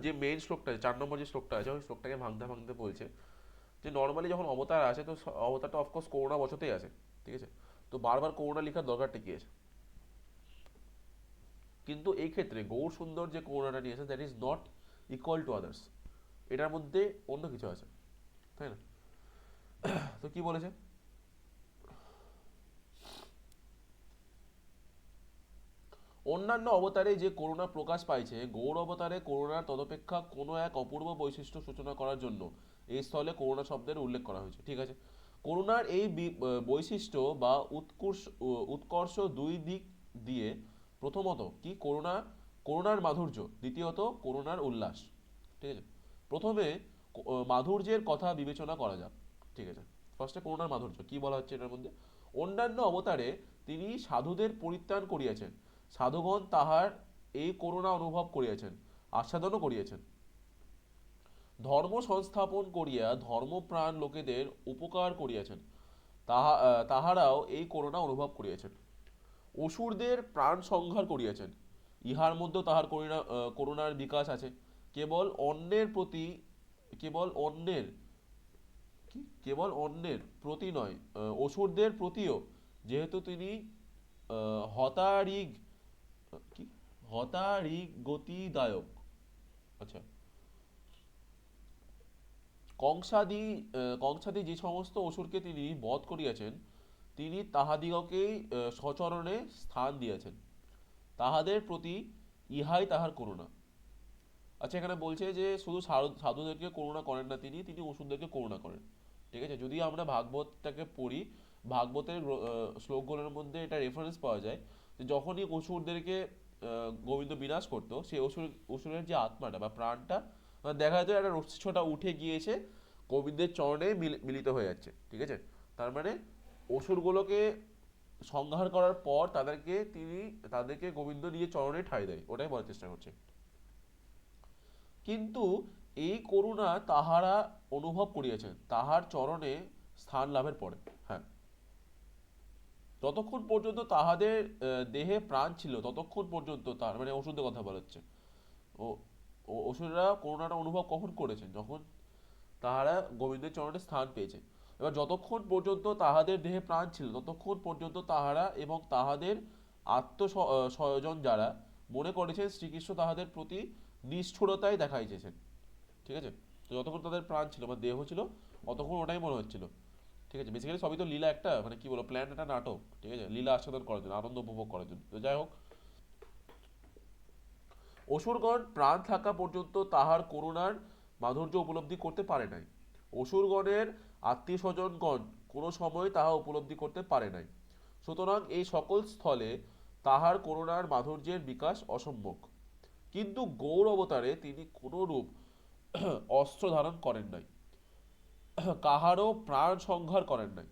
যে মেইন শ্লোকটা, 4 নম্বর যে শ্লোকটা আছে, ওই শ্লোকটাকে ভাঙতে ভাঙতে বলছে যে নর্মালি যখন অবতার আসে তো অবতারটা অফকোর্স করুণা বশতেই আসে, ঠিক আছে। তো বারবার করুণা লেখার দরকারটা কি আছে? কিন্তু এই ক্ষেত্রে গৌর সুন্দর যে করুণাটা নিয়েছে that is not equal to others, এটার মধ্যে অন্য কিছু আছে, তাই না? তো কি বলেছে, অন্যান্য অবতারে যে করুণা প্রকাশ পাইছে, গৌর অবতারে করুণার তদপেক্ষা কোনো এক অপূর্ব বৈশিষ্ট্য সূচনা করার জন্য এই স্থলে করুণা শব্দের উল্লেখ করা হয়েছে, ঠিক আছে। করুণার এই বৈশিষ্ট্য বা উৎকর্ষ দুই দিক দিয়ে, প্রথমত কি করুণার মাধুর্য, দ্বিতীয়ত করুণার উল্লাস, ঠিক আছে। প্রথমে মাধুর্যের কথা বিবেচনা করা যাক, ঠিক আছে। ফার্স্টে করুণার মাধুর্য কি বলা হচ্ছে এটার মধ্যে, অন্যান্য অবতারে তিনি সাধুদের পরিত্রাণ করিয়াছেন, সাধুগণ তাহার এই করুণা অনুভব করিয়াছেন, আস্বাদনও করিয়াছেন। ধর্ম সংস্থাপন করিয়া ধর্মপ্রাণ লোকেদের উপকার করিয়াছেন, তাহারাও এই করুণা অনুভব করিয়াছেন। অসুরদের প্রাণ সংহার করিয়াছেন, ইহার মধ্যে তাহার করুণার বিকাশ আছে। কেবল অন্যের প্রতি, কেবল অন্যের কেবল অন্যের প্রতি নয়, অসুরদের প্রতিও, যেহেতু তিনি হতারিগ কি হতারিগ গতিদায়ক, আচ্ছা, কংসাদি কংসাদি যে সমস্ত অসুরকে তিনি বধ করিয়াছেন, তিনি তাহাদিগকেই সচরণে স্থান দিয়েছেন, তাহাদের প্রতি ইহাই তাহার করুণা। আচ্ছা, এখানে বলছে যে শুধু সাধুদেরকে করুণা করেন না তিনি, তিনি অসুরদেরকে করুণা করেন, ঠিক আছে। যদি আমরা ভাগবতটাকে পড়ি, ভাগবতের শ্লোকগুলোর মধ্যে এটা রেফারেন্স পাওয়া যায় যে যখনই অসুরদেরকে গোবিন্দ বিনাশ করতো, সেই অসুরের যে আত্মাটা বা প্রাণটা, দেখা যেত একটা রশ্মিটা উঠে গিয়েছে গোবিন্দের চরণে মিলিত হয়ে যাচ্ছে, ঠিক আছে। তার মানে অসুরগুলোকে সংহার করার পর তাদেরকে গোবিন্দ নিয়ে চরণে ঠাঁই দেয়, ওটাই বলার চেষ্টা করছে। কিন্তু এই করুণা তাহারা অনুভব করিয়াছেন তাহার চরণে স্থান লাভের পরে, হ্যাঁ। যতক্ষণ পর্যন্ত তাহাদের দেহে প্রাণ ছিল ততক্ষণ পর্যন্ত, তার মানে ওষুধের কথা বলা হচ্ছে, ও অসুররা করুণাটা অনুভব কখন করেছেন, যখন তাহারা গোবিন্দের চরণে স্থান পেয়েছে। এবার যতক্ষণ পর্যন্ত তাহাদের দেহে প্রাণ ছিল ততক্ষণ পর্যন্ত তাহারা এবং তাহাদের আত্মস্বজন যারা মনে করেছেন শ্রীকৃষ্ণ তাহাদের প্রতি নিষ্ঠুরতাই দেখাইছেন, ঠিক আছে। তো যতক্ষণ তাদের প্রাণ ছিল বা দেহ ছিল ততক্ষণ ওটাই মনে হচ্ছিল, ঠিক আছে। বেসিক্যালি সবই তো লীলা, একটা মানে কি বলো, প্ল্যান, একটা নাটক, ঠিক আছে, লীলা আস্বাদন করার জন্য, আনন্দ উপভোগ করার জন্য। তো যাই হোক, অসুরগণ প্রাণ থাকা পর্যন্ত তাহার করুণার মাধুর্য উপলব্ধি করতে পারে নাই। অসুরগণের আত্মীয় স্বজনগণ কোনো সময় তাহা উপলব্ধি করতে পারে নাই। সুতরাং এই সকল স্থলে তাহার করুণার মাধুর্যের বিকাশ অসম্ভব। কিন্তু গৌর অবতারে তিনি কোনরূপ অস্ত্র ধারণ করেন নাই, কাহারও প্রাণ সংহার করেন নাই।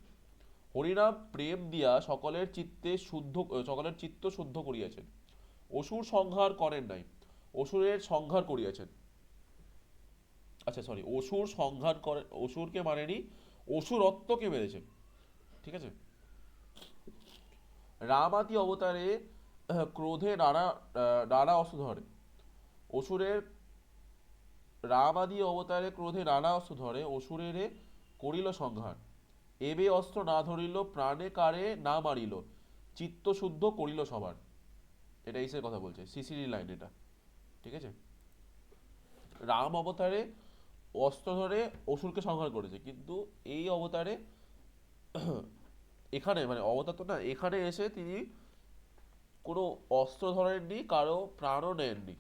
হরিনাম প্রেম দিয়া সকলের চিত্ত শুদ্ধ করিয়াছেন। অসুর সংহার করেন নাই, অসুরের সংহার করিয়াছেন। আচ্ছা সরি, অসুর সংহার করে, অসুরকে মানেনি, অসুরত্বকে মেরেছেন। ঠিক আছে। রামাতি অবতারে ক্রোধে নানা অস্ত্র ধরে। অসুরের রামাদি অবতারে ক্রোধে নানা অস্ত্র ধরে, অসুরেরে করিল সংহার। এবে অস্ত্র না ধরিল, প্রাণে কারে না মারিল, চিত্ত শুদ্ধ করিল সবার। এটা ইসের কথা বলছে, সিসিরি লাইন এটা। ঠিক আছে। রাম অবতারে অস্ত্র ধরে অসুরকে সংহার করেছে, কিন্তু এই অবতারে এখানে মানে অবতার তো না, এখানে এসে তিনি কোনো অস্ত্র ধরেননি, কারো প্রাণও নেননি।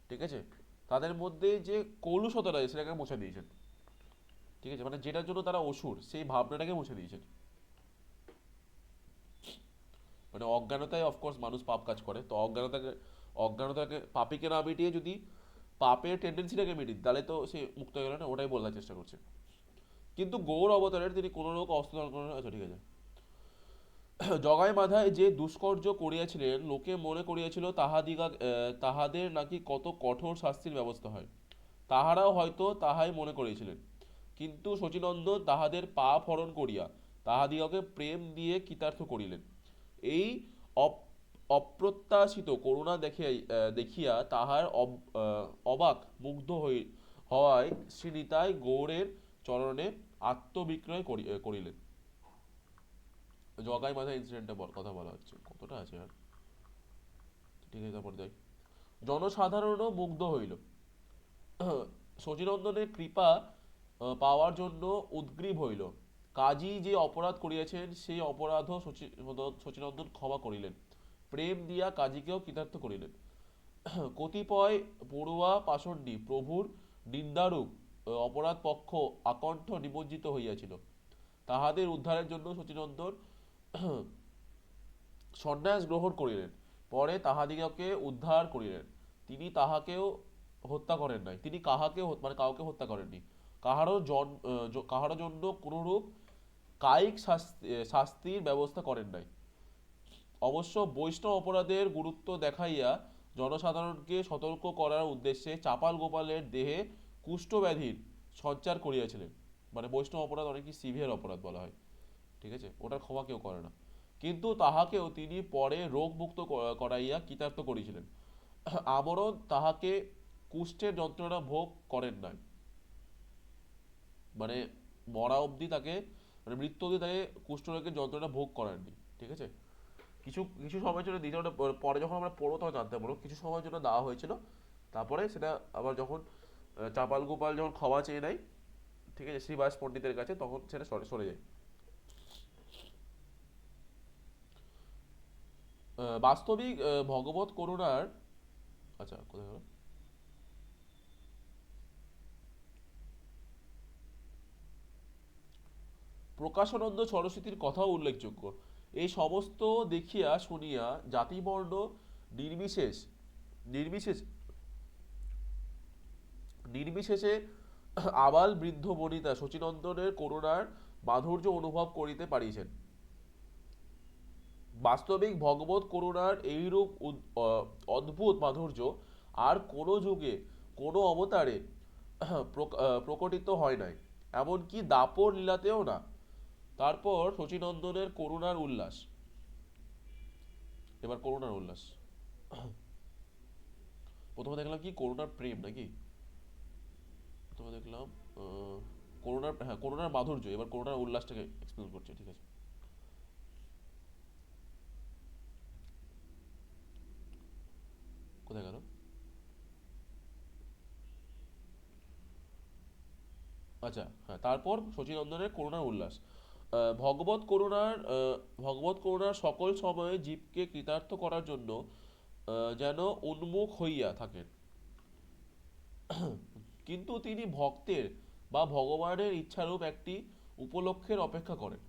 ঠিক আছে। তাদের মধ্যে যে কলুষতাটা সেটাকে মুছে দিয়েছেন। ঠিক আছে, মানে যেটার জন্য তারা অসুর সেই ভাবনাটাকে মুছে দিয়েছেন। মানে অজ্ঞানতায় অফকোর্স মানুষ পাপ কাজ করে, তো অজ্ঞানতাকে পাপিকে না মিটিয়ে যদি পাপের টেন্ডেন্সিটাকে মিটিয়ে তাহলে তো সে মুক্ত হয়ে গেল না, ওটাই বলার চেষ্টা করছে। কিন্তু গৌর অবতারের তিনি কোনো লোক অস্ত্র ধারণ করেন। আচ্ছা ঠিক আছে। জগাই মাধায় যে দুষ্কর্য করিয়াছিলেন, লোকে মনে করিয়াছিল তাহাদের নাকি কত কঠোর শাস্তির ব্যবস্থা হয়। তাহারাও হয়তো তাহাই মনে করিয়াছিলেন। কিন্তু শচীনন্দন তাহাদের পাপ হরণ করিয়া তাহাদিগকে প্রেম দিয়ে কৃতার্থ করিলেন। এই অপ্রত্যাশিত করুণা দেখিয়া তাহার অবাক মুগ্ধ হওয়ায় শ্রীনিতাই গৌড়ের চরণে আত্মবিক্রয় করিলেন। জগাই মাথা ইনসিডেন্টটা কথা বলা হচ্ছে, কতটা আছে আর। ঠিক আছে, তারপর যাই। জনসাধারণও মুগ্ধ হইল। শচীনন্দনের কৃপা পাওয়ার জন্য উদ্গ্রীব হইল। কাজী যে অপরাধ করিয়াছেন সেই অপরাধও শচীনন্দন ক্ষমা করিলেন। প্রেম দিয়া কাজীকেও কৃতার্থ করিলেন। কতিপয় পড়ুয়া পাষণ্ডী প্রভুর নিন্দারূপ অপরাধ পক্ষ আকণ্ঠ নিমজ্জিত হইয়াছিল। তাহাদের উদ্ধারের জন্য শচীনন্দন সন্ন্যাস গ্রহণ করিলেন। পরে তাহাদিগকে উদ্ধার করিলেন। তিনি তাহাকেও হত্যা করেন নাই, তিনি মানে কাউকে হত্যা করেননি। কাহারও জন্য কোনরূপ কায়িক শাস্তির ব্যবস্থা করেন নাই। অবশ্য বৈষ্ণব অপরাধের গুরুত্ব দেখাইয়া জনসাধারণকে সতর্ক করার উদ্দেশ্যে চাপাল গোপালের দেহে কুষ্ঠব্যাধির সঞ্চার করিয়াছিলেন। মানে বৈষ্ণব অপরাধ অনেকই সিভিয়ার অপরাধ বলা হয়। ঠিক আছে, ওটার ক্ষমা কেউ করে না। কিন্তু তাহাকেও তিনি পরে রোগমুক্ত করাইয়া কৃতার্থ করেছিলেন। আমরণ তাহাকে কুষ্ঠের যন্ত্রণা ভোগ করেন নাই, মানে মরা অবধি তাকে, মানে মৃত্যু অবধি তাকে কুষ্ঠরোগের যন্ত্রণা ভোগ করেননি। ঠিক আছে। কিছু কিছু সময়ের জন্য দ্বিতীয়টা পরে যখন আমরা পড়বো তখন জানতে পারবো, কিছু সময়ের জন্য দেওয়া হয়েছিল। তারপরে সেটা আবার যখন চাপাল গোপাল যখন ক্ষমা চেয়ে নেয়, ঠিক আছে, শ্রীবাস পণ্ডিতের কাছে, তখন সেটা সরে সরে যায়। বাস্তবিক ভগবত করুণার, আচ্ছা কোথায় গেল, প্রকাশানন্দ সরস্বতীর কথাও উল্লেখযোগ্য। এই সমস্ত দেখিয়া শুনিয়া জাতিবর্ণ নির্বিশেষ নির্বিশেষ নির্বিশেষে আবাল বৃদ্ধ বনিতা শচীনন্দনের করুণার মাধুর্য অনুভব করিতে পারিছেন। বাস্তবিক ভগবত করুণার এইরূপ অদ্ভুত মাধুর্য আর কোনো যুগে কোনো অবতারে প্রকটিত হয় নাই, এমনকি দাপর লীলাতেও না। তারপর শচীনন্দনের করুণার উল্লাস। এবার করুণার উল্লাস। প্রথমে দেখলাম কি করুণার প্রেম নাকি, প্রথমে দেখলাম করুণার, হ্যাঁ করুণার মাধুর্য, এবার করুণার উল্লাসটাকে এক্সপ্লেন করছে। ঠিক আছে। কোথায় গেল, আচ্ছা হ্যাঁ, তারপর শচীনন্দনের করুণার উল্লাস। ভগবত করুণার সকল সময়ে জীবকে কৃতার্থ করার জন্য যেন উন্মুখ হইয়া থাকেন। কিন্তু তিনি ভক্তের বা ভগবানের ইচ্ছারূপ একটি উপলক্ষের অপেক্ষা করেন।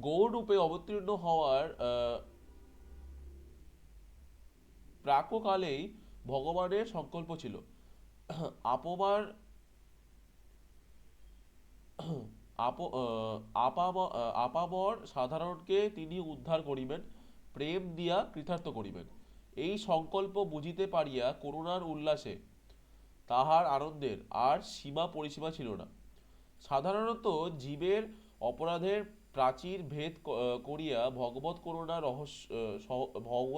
গৌররূপে অবতীর্ণ হওয়ার প্রাককালেই ভগবানের সংকল্প ছিল আপবার আপামর সাধারণকে তিনি উদ্ধার করিবেন, প্রেম দিয়া কৃতার্থ করিবেন। এই সংকল্প বুঝিতে পারিয়া করুণার উল্লাসে তাহার আনন্দের আর সীমা পরিসীমা ছিল না। সাধারণত জীবের অপরাধের প্রাচীর ভেদ করিয়া ভগবৎ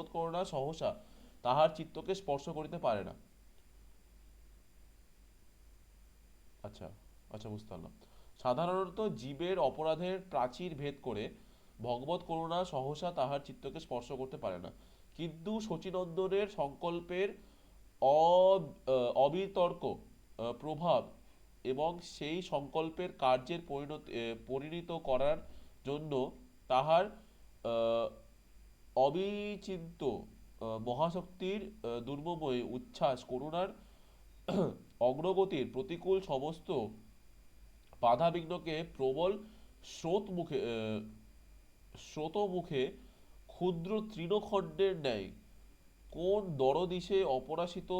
করুণা সহসা তাহার চিত্তকে স্পর্শ করিতে পারে না। আচ্ছা, আচ্ছা, বুঝতে পারলাম। সাধারণত জীবের অপরাধের প্রাচীর ভেদ করে ভগবৎ করুণা সহসা তাহার চিত্তকে স্পর্শ করতে পারে না, কিন্তু শচীনন্দনের সংকল্পের অবিতর্ক প্রভাব এবং সেই সংকল্পের কার্যের পরিণত করার জন্য তাহার আহ, অবিচিন্ত মহাশক্তির দুর্মময় উচ্ছ্বাস করুণার অগ্রগতির প্রতিকূল সমস্ত বাধাবিঘ্নকে প্রবল স্রোত মুখে স্রোতমুখে ক্ষুদ্র তৃণখণ্ডের ন্যায় কোন দরদিশে অপরাশিত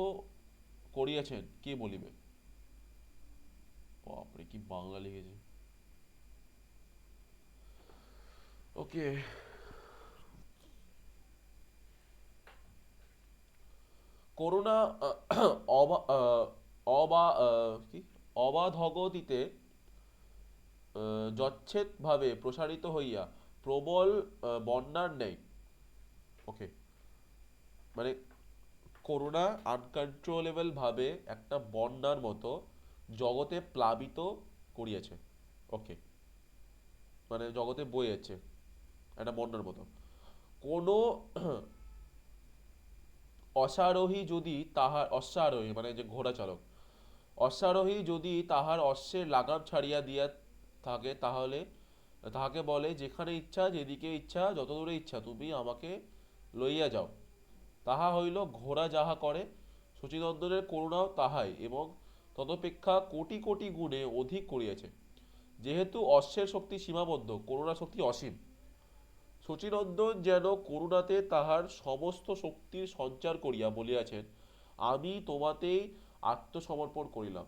করিয়াছেন কে বলিবে। বাপরে কি বাংলা লিখেছে। ওকে। করুণা অবা অবা কি অবাধগতিতে যচ্ছেদভাবে প্রসারিত হইয়া প্রবল বন্যার ন্যায়, ওকে, মানে করোনা আনকন্ট্রোলেবল ভাবে একটা বন্যার মতো জগতে প্লাবিত করিয়াছে। ওকে, মানে জগতে বয়ে যাচ্ছে একটা বন্যার মতো। কোনো অশ্বারোহী যদি তাহার অশ্বারোহী মানে যে ঘোড়া চালক, অশ্বারোহী যদি তাহার অশ্বের লাগাম ছাড়িয়া দিয়া থাকে, তাহলে তাহাকে বলে যেখানে ইচ্ছা, যেদিকে ইচ্ছা, যত দূরে ইচ্ছা তুমি আমাকে লইয়া যাও। তাহা হইল ঘোড়া যাহা করে। শচীনন্দনের করুণাও তাহাই, এবং তদপেক্ষা কোটি কোটি গুণে অধিক করিয়াছে। যেহেতু অশ্বের শক্তি সীমাবদ্ধ, করুণা শক্তি অসীম। শচীনন্দন যেন করুণাতে তাহার সমস্ত শক্তির সঞ্চার করিয়া বলিয়াছেন, আমি তোমাতেই আত্মসমর্পণ করিলাম।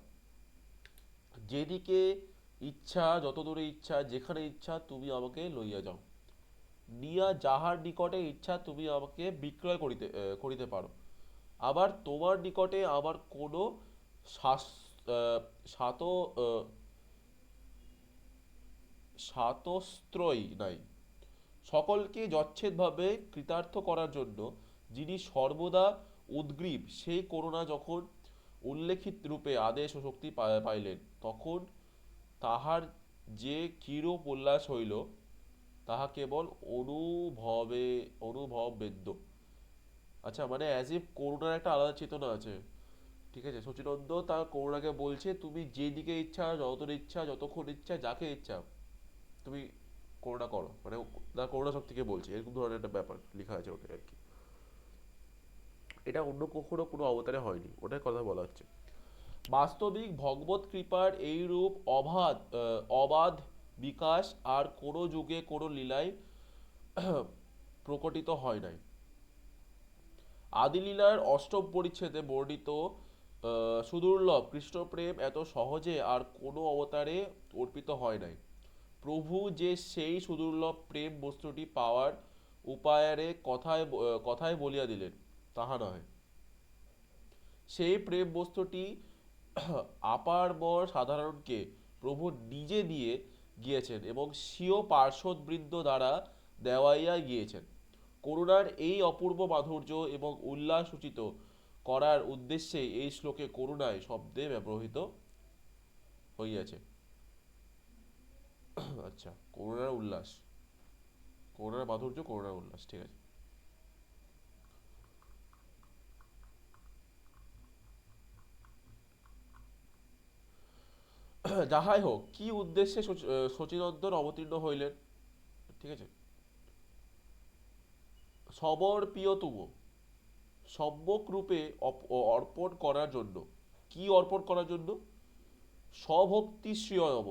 যেদিকে ইচ্ছা, যত দূরে ইচ্ছা, যেখানে ইচ্ছা তুমি আমাকে লইয়া যাও। নিয়া যাহার নিকটে ইচ্ছা তুমি আমাকে বিক্রয় করিতে পারো। আবার তোমার নিকটে আমার কোনো সাত সাতস্ত্রই নাই। সকলকে যচ্ছেদভাবে কৃতার্থ করার জন্য যিনি সর্বদা উদ্গ্রীব, সেই করুণা যখন উল্লেখিত রূপে আদেশ ও শক্তি পাইলেন, তখন তাহার যে কিরূপ উল্লাস হইল তাহা কেবল অনুভব বেদ্য। আচ্ছা, মানে অ্যাজ ইফ করুণার একটা আলাদা চেতনা আছে। ঠিক আছে, শচীনন্দ তার করুণাকে বলছে তুমি যেদিকে ইচ্ছা, যতদূর ইচ্ছা, যতক্ষণ ইচ্ছা, যাকে ইচ্ছা তুমি করুণা করো, মানে তার করুণা শক্তিকে বলছে, এরকম ধরনের একটা ব্যাপার লেখা আছে ওটা আর কি। এটা অন্য কখনো কোনো অবতারে হয়নি, ওটার কথা বলা হচ্ছে। বাস্তবিক ভগবত কৃপার এইরূপ অবাধ বিকাশ আর কোনো যুগে কোনো লীলায় প্রকটিত হয় নাই। আদিলীলার অষ্টম পরিচ্ছেদে বর্ণিত সুদুর্লভ কৃষ্ণপ্রেম এত সহজে আর কোনো অবতারে অর্পিত হয় নাই। প্রভু যে সেই সুদুর্লভ প্রেম বস্তুটি পাওয়ার উপায়ারে কথায় বলিয়া দিলেন তাহা নয়। সেই প্রেম বস্তুটি আপামর সাধারণকে প্রভু নিজে দিয়ে গিয়েছেন এবং স্বীয় পার্শ্বদবৃন্দ দ্বারা দেওয়াইয়া গিয়েছেন। করুণার এই অপূর্ব মাধুর্য এবং উল্লাস সূচিত করার উদ্দেশ্যে এই শ্লোকে করুণায় শব্দে ব্যবহৃত হইয়াছে। আচ্ছা, করুণার উল্লাস, করুণার মাধুর্য, করুণার উল্লাস, ঠিক আছে। যাহাই হোক, কি উদ্দেশ্যে শচীনন্দন অবতীর্ণ হইলেন, ঠিক আছে। সবর প্রিয়তম সম্যক রূপে অর্পণ করার জন্য। কি অর্পণ করার জন্য? স্বভক্তি শ্রিয়ম,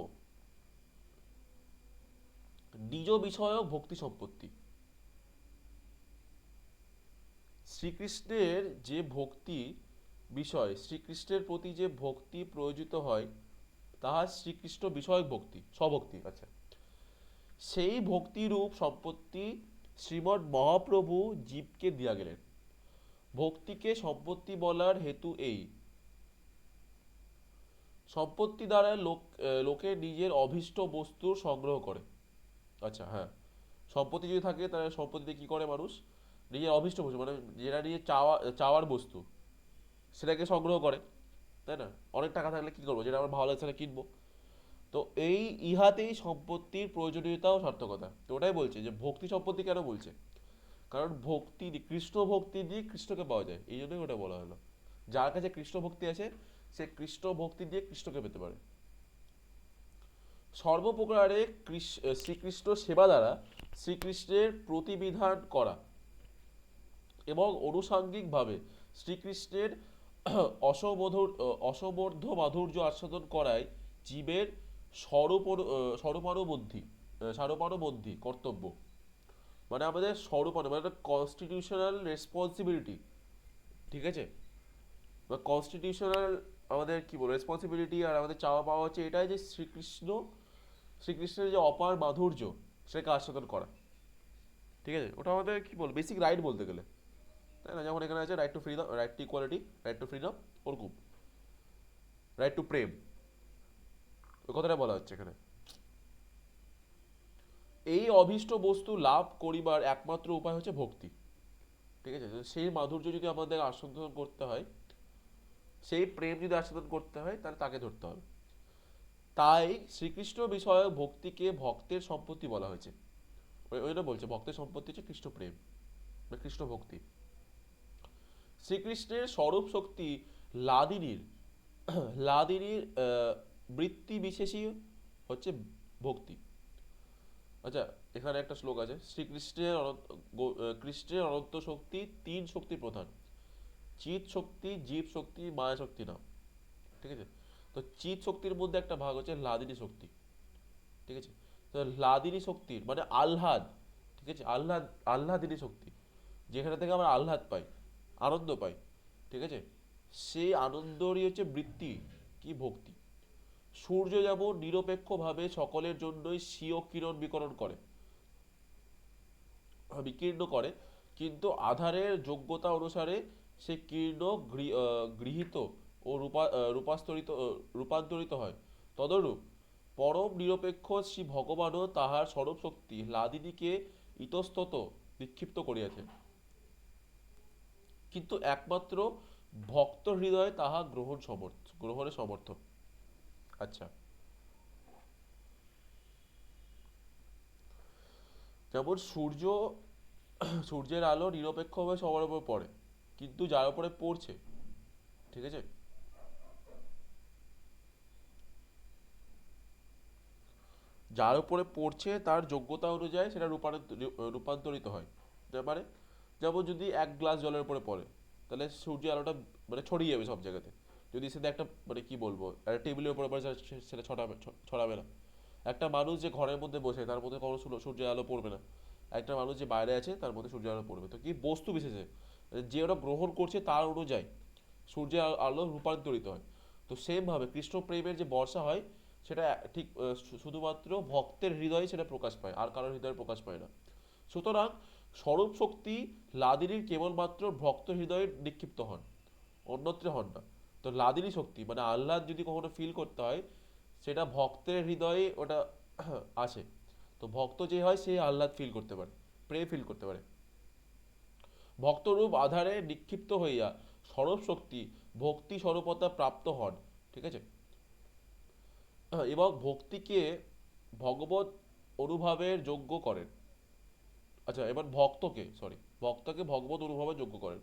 নিজ বিষয়ক ভক্তি সম্পত্তি। শ্রীকৃষ্ণের যে ভক্তি বিষয়, শ্রীকৃষ্ণের প্রতি যে ভক্তি প্রয়োজিত হয়, তাহা শ্রীকৃষ্ণ বিষয়ক ভক্তি, স্বভক্তি। আচ্ছা, সেই ভক্তিরূপ সম্পত্তি শ্রীমৎ মহাপ্রভু জীবকে দিয়া গেলেন। ভক্তিকে সম্পত্তি বলার হেতু এই, সম্পত্তি দ্বারা লোকে নিজের অভীষ্ট বস্তু সংগ্রহ করে। আচ্ছা, হ্যাঁ, সম্পত্তি যদি থাকে তাহলে সম্পত্তিতে কি করে মানুষ? নিজের অভীষ্ট বস্তু, মানে যেটা নিয়ে চাওয়ার বস্তু, সেটাকে সংগ্রহ করে, তাই না? অনেক টাকা থাকলে কি করবো? যেটা আমার ভালো লাগছে সেটা কিনবো। তো এই ইহাতেই সম্পত্তির প্রয়োজনীয়তা ও সার্থকতা। তো ওটাই বলছে যে ভক্তি সম্পত্তি কেন বলছে, কারণ ভক্তি কৃষ্ণ ভক্তি দিয়ে কৃষ্ণকে পাওয়া যায়, এই জন্যই ওটা বলা হলো। যার কাছে কৃষ্ণ ভক্তি আছে সে কৃষ্ণ ভক্তি দিয়ে কৃষ্ণকে পেতে পারে। সর্বপ্রকারে শ্রীকৃষ্ণ সেবা দ্বারা শ্রীকৃষ্ণের প্রতিবিধান করা এবং আনুষাঙ্গিকভাবে শ্রীকৃষ্ণের অসমর্ধ্য মাধুর্য আস্বাদন করায় জীবের স্বরূপানুবন্ধী কর্তব্য। মানে আমাদের মানে কনস্টিটিউশনাল রেসপন্সিবিলিটি, ঠিক আছে? বা কনস্টিটিউশনাল আমাদের কি বলবো রেসপন্সিবিলিটি, আর আমাদের চাওয়া পাওয়া হচ্ছে এটাই যে শ্রীকৃষ্ণের যে অপার মাধুর্য সেটাকে আস্বাদন করা, ঠিক আছে? ওটা আমাদের কি বল বেসিক রাইট বলতে গেলে, তাই না? যেমন এখানে আছে right two freedom, right to equality, right two freedom, ওরকম রাইট টু প্রেম, ওই কথাটা বলা হচ্ছে এখানে। এই অভীষ্ট বস্তু লাভ করিবার একমাত্র উপায় হচ্ছে ভক্তি, ঠিক আছে? সেই মাধুর্য যদি আমাদের আস্বাদন করতে হয়, সেই প্রেম যদি আস্বাদন করতে হয়, তাহলে তাকে ধরতে হবে। তাই শ্রীকৃষ্ণ বিষয়ক ভক্তিকে ভক্তের সম্পত্তি বলা হয়েছে। ওইটা বলছে ভক্তের সম্পত্তি হচ্ছে কৃষ্ণ প্রেম বা কৃষ্ণ ভক্তি। শ্রীকৃষ্ণের স্বরূপ শক্তি লাদিনীর লাদিনীর বৃত্তি বিশেষই হচ্ছে ভক্তি। আচ্ছা, এখানে একটা শ্লোক আছে, শ্রীকৃষ্ণের কৃষ্ণের অনন্ত শক্তি তিন শক্তি প্রধান: চিৎ শক্তি, জীব শক্তি, মায়া শক্তি নাম, ঠিক আছে? তো চিৎ শক্তির মধ্যে একটা ভাগ হচ্ছে লাদিনী শক্তি, ঠিক আছে? তো লাদিনী শক্তির মানে আহ্লাদ, ঠিক আছে? আহ্লাদিনী শক্তি, যেখানে থেকে আমরা আহ্লাদ পাই, আনন্দ পাই, ঠিক আছে? সেই আনন্দরই হচ্ছে বৃত্তি, কি ভক্তি। সূর্য যেমন নিরপেক্ষভাবে সকলের জন্যই স্বীয় কিরণ বিকীর্ণ করে, কিন্তু আধারের যোগ্যতা অনুসারে সে কীর্ণ গৃহীত ও রূপান্তরিত হয়, তদরূপ পরম নিরপেক্ষ শ্রী ভগবানও তাহার স্বরূপ শক্তি লাদিনীকে ইতস্তত নিক্ষিপ্ত করিয়াছেন, কিন্তু একমাত্র ভক্ত হৃদয়ে তাহা গ্রহণে সমর্থ। আচ্ছা, যেমন সূর্যের আলো নিরপেক্ষভাবে সবার উপর পড়ে, কিন্তু যার উপরে পড়ছে, ঠিক আছে, যার উপরে পড়ছে তার যোগ্যতা অনুযায়ী সেটা রূপান্তরিত হয়। মানে যেমন যদি এক গ্লাস জলের উপরে পড়ে, তাহলে সূর্যের আলোটা মানে ছড়িয়ে যাবে সব জায়গাতে। যদি সেটা একটা মানে কি বলবো একটা টেবিলের উপরে পড়ে, সেটা ছড়াবে না। একটা মানুষ যে ঘরের মধ্যে বসে তার মধ্যে কোনো সূর্যের আলো পড়বে না। একটা মানুষ যে বাইরে আছে তার মধ্যে সূর্যের আলো পড়বে। তো কি বস্তু বিশেষে যে ওটা গ্রহণ করছে তার অনুযায়ী সূর্যের আলো রূপান্তরিত হয়। তো সেম ভাবে কৃষ্ণ প্রেমের যে বর্ষা হয় সেটা ঠিক শুধুমাত্র ভক্তের হৃদয়ে সেটা প্রকাশ পায়, আর কারোর হৃদয়ে প্রকাশ পায় না। সুতরাং স্বরূপ শক্তি লাদিনীর কেবলমাত্র ভক্ত হৃদয়ে নিক্ষিপ্ত হন, অন্যত্র হন না। তো লাদিনী শক্তি মানে আহ্লাদ যদি কখনো ফিল করতে হয়, সেটা ভক্তের হৃদয়ে ওটা আসে। তো ভক্ত যে হয় সে আহ্লাদ ফিল করতে পারে, প্রেম ফিল করতে পারে। ভক্তরূপ আধারে নিক্ষিপ্ত হইয়া স্বরূপ শক্তি ভক্তি স্বরূপতা প্রাপ্ত হন, ঠিক আছে? এবং ভক্তিকে ভগবত অনুভবের যোগ্য করেন। আচ্ছা, এবার ভক্তকে ভগবত অনুভবের যোগ্য করেন।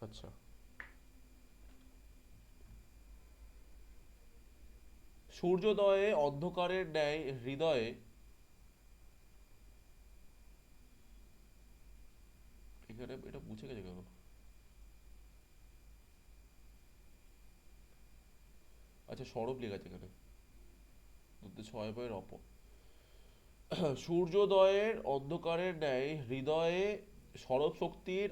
আচ্ছা, সূর্যোদয়ে অন্ধকারের ন্যায় হৃদয়ে এখানে এটা মুছে গেছে কেন? আচ্ছা, সরব লেখা আছে এখানে। ছয় বইয়ের সূর্যোদয়ের অন্ধকারের ন্যায় হৃদয়ে সরব শক্তির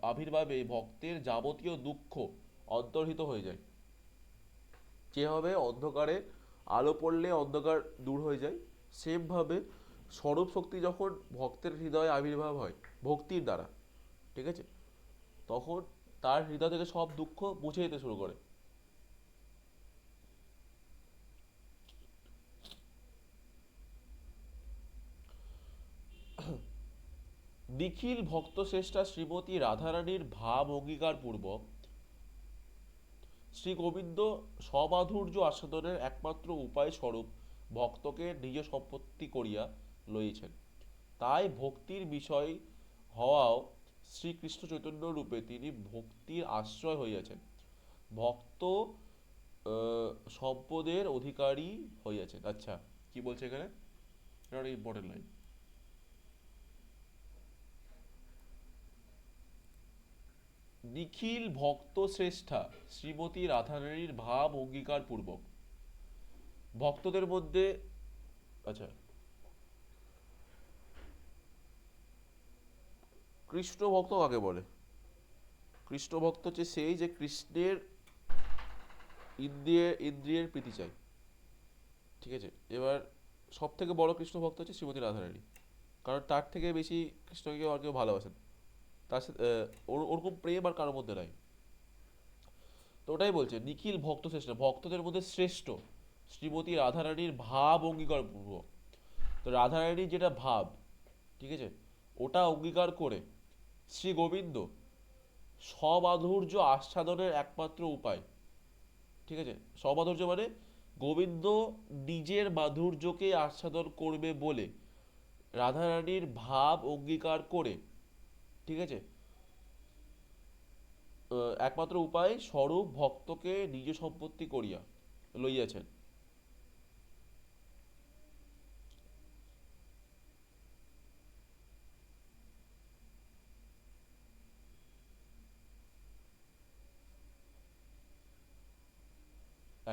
আবির্ভাবে ভক্তের যাবতীয় দুঃখ অন্তর্হিত হয়ে যায়। যেভাবে অন্ধকারে আলো পড়লে অন্ধকার দূর হয়ে যায়, সেম ভাবে স্বরূপ শক্তি যখন ভক্তের হৃদয়ে আবির্ভাব হয় ভক্তির দ্বারা, ঠিক আছে, তখন তার হৃদয় থেকে সব দুঃখ মুছে যেতে শুরু করে। নিখিল ভক্ত শ্রেষ্ঠা শ্রীমতী রাধারানীর ভাব অঙ্গীকার পূর্বক শ্রী গোবিন্দ সমাধুর্য আস্বাদনের একমাত্র উপায় স্বরূপ ভক্তকে নিজ সম্পত্তি করিয়া লইছেন। তাই ভক্তির বিষয় হওয়াও শ্রীকৃষ্ণ চৈতন্য রূপে তিনি ভক্তির আশ্রয় হইয়াছেন, ভক্ত সম্পদের অধিকারী হইয়াছেন। আচ্ছা, কি বলছে এখানে? এটা ইম্পর্টেন্ট লাইন। নিখিল ভক্ত শ্রেষ্ঠা শ্রীমতী রাধারানীর ভাব অঙ্গীকার পূর্বক ভক্তদের মধ্যে, আচ্ছা, কৃষ্ণ ভক্ত কাকে বলে? কৃষ্ণ ভক্ত হচ্ছে সেই যে কৃষ্ণের ইন্দ্রিয়ের প্রীতি চাই, ঠিক আছে। এবার সব থেকে বড় কৃষ্ণ ভক্ত হচ্ছে শ্রীমতী রাধারানী, কারণ তার থেকে বেশি কৃষ্ণকে আর কেউ ভালোবাসেন, তার সাথে ওরকম প্রেম আর কারোর মধ্যে নাই। তো ওটাই বলছে নিখিল ভক্ত শ্রেষ্ঠ, ভক্তদের মধ্যে শ্রেষ্ঠ শ্রীমতী রাধারানীর ভাব অঙ্গীকার পূর্বক। তো রাধারানীর যেটা ভাব, ঠিক আছে, ওটা অঙ্গীকার করে শ্রী গোবিন্দ সমাধুর্য আস্বাদনের একমাত্র উপায়, ঠিক আছে। সমাধুর্য মানে গোবিন্দ নিজের মাধুর্যকে আস্বাদন করবে বলে রাধারানীর ভাব অঙ্গীকার করে, ঠিক আছে, একমাত্র উপায় স্বরূপ ভক্তকে নিজ সম্পত্তি করিয়া লইয়াছেন।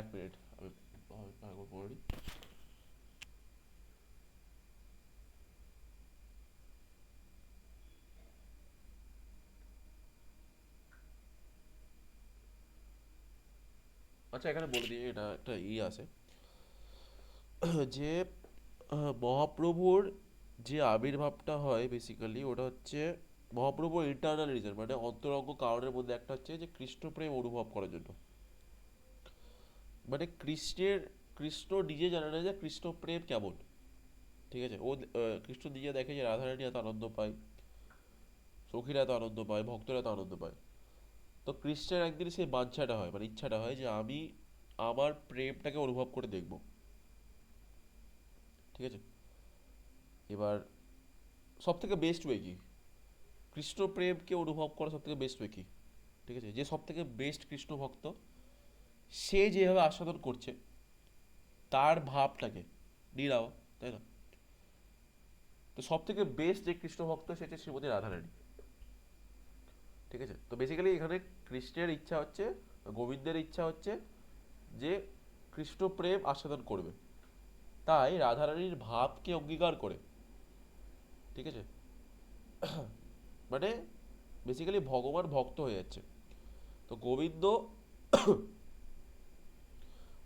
এক মিনিট, আমি পড়ে নিই। আচ্ছা, এখানে বলে দিই, এটা একটা আছে যে মহাপ্রভুর যে আবির্ভাবটা হয় বেসিক্যালি ওটা হচ্ছে মহাপ্রভুর ইন্টারনাল রিজন, মানে অন্তরঙ্গ কারণের মধ্যে একটা হচ্ছে যে কৃষ্ণ প্রেম অনুভব করার জন্য। মানে কৃষ্ণ নিজে জানে না যে কৃষ্ণ প্রেম কেমন, ঠিক আছে। ও কৃষ্ণ নিজে দেখে যে রাধারানী এত আনন্দ পায়, সখীরা এত আনন্দ পায়, ভক্তরা এত আনন্দ পায়। তো কৃষ্ণের একদিন সেই বাঞ্ছাটা হয়, মানে ইচ্ছাটা হয় যে আমি আমার প্রেমটাকে অনুভব করে দেখব, ঠিক আছে। এবার সব থেকে বেস্ট ওয়ে কি কৃষ্ণ প্রেমকে অনুভব করা, সব থেকে বেস্ট ওয়ে কি, ঠিক আছে, যে সব থেকে বেস্ট কৃষ্ণ ভক্ত সে যেভাবে আস্বাদন করছে তার ভাবটাকে নিয়ে নেওয়া, তাই না? তো সব থেকে বেস্ট যে কৃষ্ণ ভক্ত সে হচ্ছে শ্রীমতী রাধারানী, ঠিক আছে। তো বেসিক্যালি এখানে কৃষ্ণের ইচ্ছা হচ্ছে, গোবিন্দের ইচ্ছা হচ্ছে যে কৃষ্ণ প্রেম আস্বাদন করবে, তাই রাধারানীর ভাবকে অঙ্গীকার করে, ঠিক আছে, মানে বেসিক্যালি ভগবান ভক্ত হয়ে যাচ্ছে। তো গোবিন্দ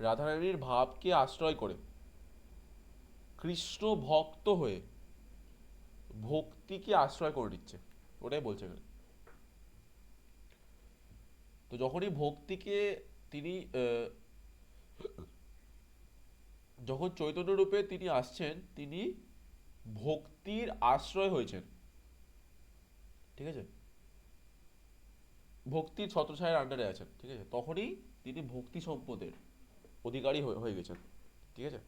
রাধারানীর ভাবকে আশ্রয় করে কৃষ্ণ ভক্ত হয়ে ভক্তিকে আশ্রয় করে নিচ্ছে, ওটাই বলছে এখানে। তো যখনই ভক্তিকে তিনি যখন চৈতন্য রূপে তিনি আসছেন, তিনি ভক্তির আশ্রয় হয়েছেন, ঠিক আছে, ভক্তির ছত্রছায়ার আন্ডারে আছেন, ঠিক আছে, তখনই তিনি ভক্তি সম্পদের অধিকারী হয়ে গেছেন, ঠিক আছে।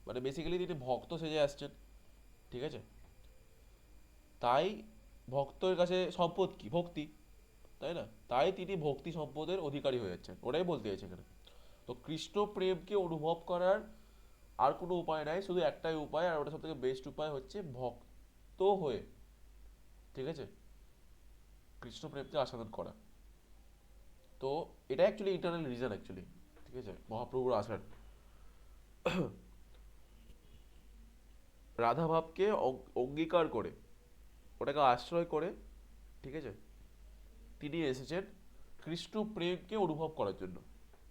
মানে বেসিক্যালি তিনি ভক্ত সেজে আসছেন, ঠিক আছে। তাই ভক্তের কাছে সম্পদ কি? ভক্তি, তাই না? তাই তিনি ভক্তি সম্পদের অধিকারী হয়ে যাচ্ছেন, ওটাই বলতে চাইছে এখানে। তো কৃষ্ণ প্রেমকে অনুভব করার আর কোনো উপায় নাই, শুধু একটাই উপায়, আর ওটা সব থেকে বেস্ট উপায় হচ্ছে ভক্ত হয়ে, ঠিক আছে, কৃষ্ণ প্রেমকে আস্বাদন করা। তো এটা অ্যাকচুয়ালি ইন্টারনাল রিজন অ্যাকচুয়ালি, ঠিক আছে, মহাপ্রভুর আসার। রাধা ভাবকে অঙ্গীকার করে, ওটাকে আশ্রয় করে, ঠিক আছে, তিনি এসেছেন কৃষ্ণ প্রেমকে অনুভব করার জন্য।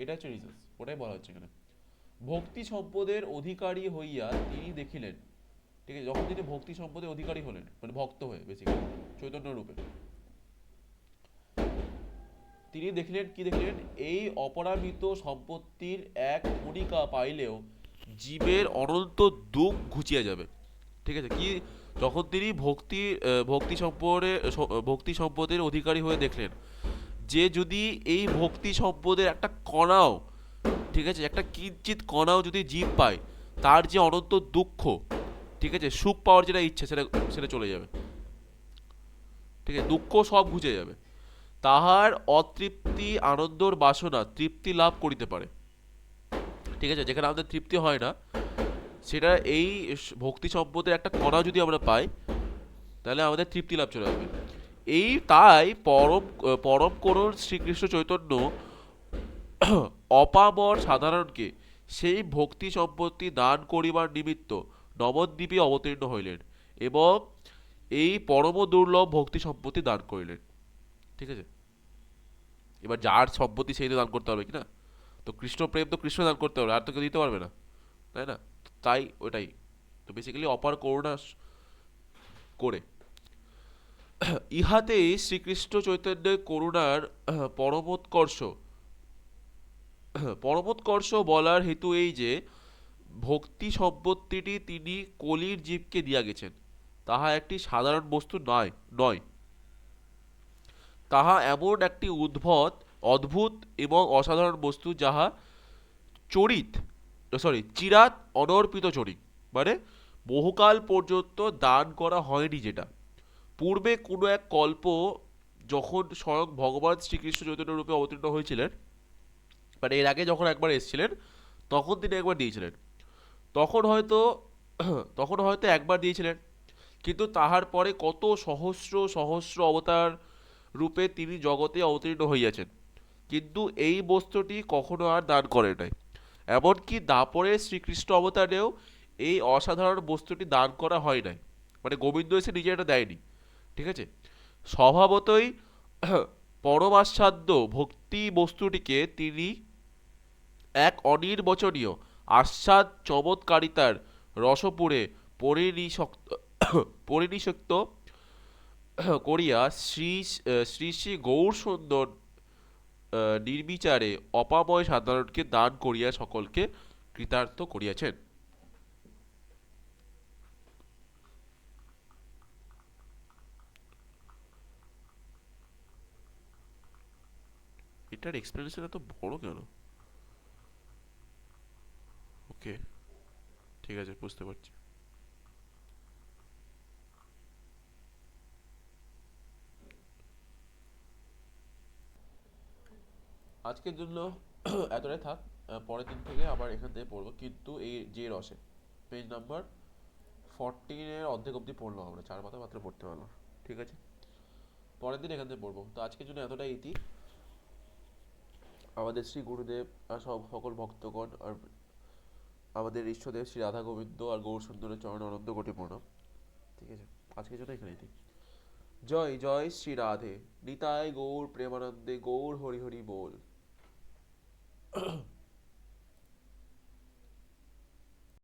এটা হচ্ছে রিজন, ওটাই বলা হচ্ছে এখানে। ভক্তি সম্পদের অধিকারী হইয়া তিনি দেখিলেন, ঠিক আছে, যখন তিনি ভক্তি সম্পদের অধিকারী হলেন, মানে ভক্ত হয়ে বেসিক্যালি চৈতন্য রূপে, তিনি দেখলেন, কি দেখলেন, এই অপরামিত সম্পত্তির এক কণিকা পাইলেও জীবের অনন্ত দুঃখ ঘুচিয়ে যাবে। ঠিক আছে, কি, যখন তিনি ভক্তি সম্পদের অধিকারী হয়ে দেখলেন যে যদি এই ভক্তি সম্পদের একটা কণাও, ঠিক আছে, একটা কিঞ্চিত কণাও যদি জীব পায়, তার যে অনন্ত দুঃখ, ঠিক আছে, সুখ পাওয়ার যেটা ইচ্ছে সেটা সেটা চলে যাবে। ঠিক আছে, দুঃখ সব ঘুচে যাবে। তাহার অতৃপ্তি আনন্দর বাসনা তৃপ্তি লাভ করিতে পারে। ঠিক আছে, যেখানে আমাদের তৃপ্তি হয় না, সেটা এই ভক্তি সম্পদের একটা কণা যদি আমরা পাই, তাহলে আমাদের তৃপ্তি লাভ চলে আসবে। এই তাই পরম পরম করুণ শ্রীকৃষ্ণ চৈতন্য অপামর সাধারণকে সেই ভক্তি সম্পত্তি দান করিবার নিমিত্ত নবদ্বীপে অবতীর্ণ হইলেন এবং এই পরম দুর্লভ ভক্তি সম্পত্তি দান করিলেন। ঠিক আছে, এবার যার সম্পত্তি সেই তো দান করতে হবে, কি না? তো কৃষ্ণ প্রেম তো কৃষ্ণ দান করতে হবে, আর তো কেউ দিতে পারবে না, তাই না? তাই ওটাই তো বেসিক্যালি অপার করুণা করে। ইহাতেই শ্রীকৃষ্ণ চৈতন্যের করুণার পরমোৎকর্ষ পরমোৎকর্ষ বলার হেতু এই যে ভক্তি সম্পত্তিটি তিনি কলির জীবকে দিয়া গেছেন, তাহা একটি সাধারণ বস্তু নয় নয় তাহা এমন একটি অদ্ভুত এবং অসাধারণ বস্তু, যাহা চিরাত অনর্পিত চরিত, মানে বহুকাল পর্যন্ত দান করা হয়নি, যেটা পূর্বে কোনো এক কল্প যখন স্বয়ং ভগবান শ্রীকৃষ্ণ চৈতন্য রূপে অবতীর্ণ হয়েছিলেন, মানে এর আগে যখন একবার এসেছিলেন, তখন তিনি একবার দিয়েছিলেন। তখন হয়তো তখন হয়তো একবার দিয়েছিলেন, কিন্তু তাহার পরে কত সহস্র সহস্র অবতার রূপে তিনি জগতে অবতীর্ণ হইয়াছেন, কিন্তু এই বস্তুটি কখনো আর দান করে নাই। এমনকি দাপরে শ্রীকৃষ্ণ অবতারেও এই অসাধারণ বস্তুটি দান করা হয় নাই, মানে গোবিন্দ এসে নিজে এটা দেয়নি। ঠিক আছে, স্বভাবতই পরমাস্বাদ্য ভক্তি বস্তুটিকে তিনি এক অনির্বচনীয় আস্বাদ চমৎকারিতার রসপুরে পরিনিষিক্ত করিয়া শ্রী শ্রী শ্রী গৌর সুন্দর নির্বিচারে অপাময় সাধারণকে দান করিয়া সকলকে কৃতার্থ করিয়াছেন। এটার এক্সপ্লেনেশন এত বড় কেন? ওকে, ঠিক আছে, বুঝতে পারছি। আজকের জন্য এতটাই থাক। পরের দিন থেকে আবার এখান থেকে পড়বো, কিন্তু এই যে রসে পেজ নাম্বার 14-এর অর্ধেক অবধি পড়লাম আমরা, 4 পাতা মাত্র পড়তে পারলাম। ঠিক আছে, পরের দিন এখান থেকে পড়বো। তো আজকের জন্য এতটাই ইতি। আমাদের শ্রী গুরুদেব আর সকল ভক্তগণ আর আমাদের ইষ্টদেব শ্রী রাধা গোবিন্দ আর গৌর সুন্দরের চরণ আনন্দ কোটি প্রণাম। ঠিক আছে, আজকের জন্য এখানে ইতি। জয় জয় শ্রী রাধে, নিতাই গৌর প্রেমানন্দে, গৌর হরি হরি বল।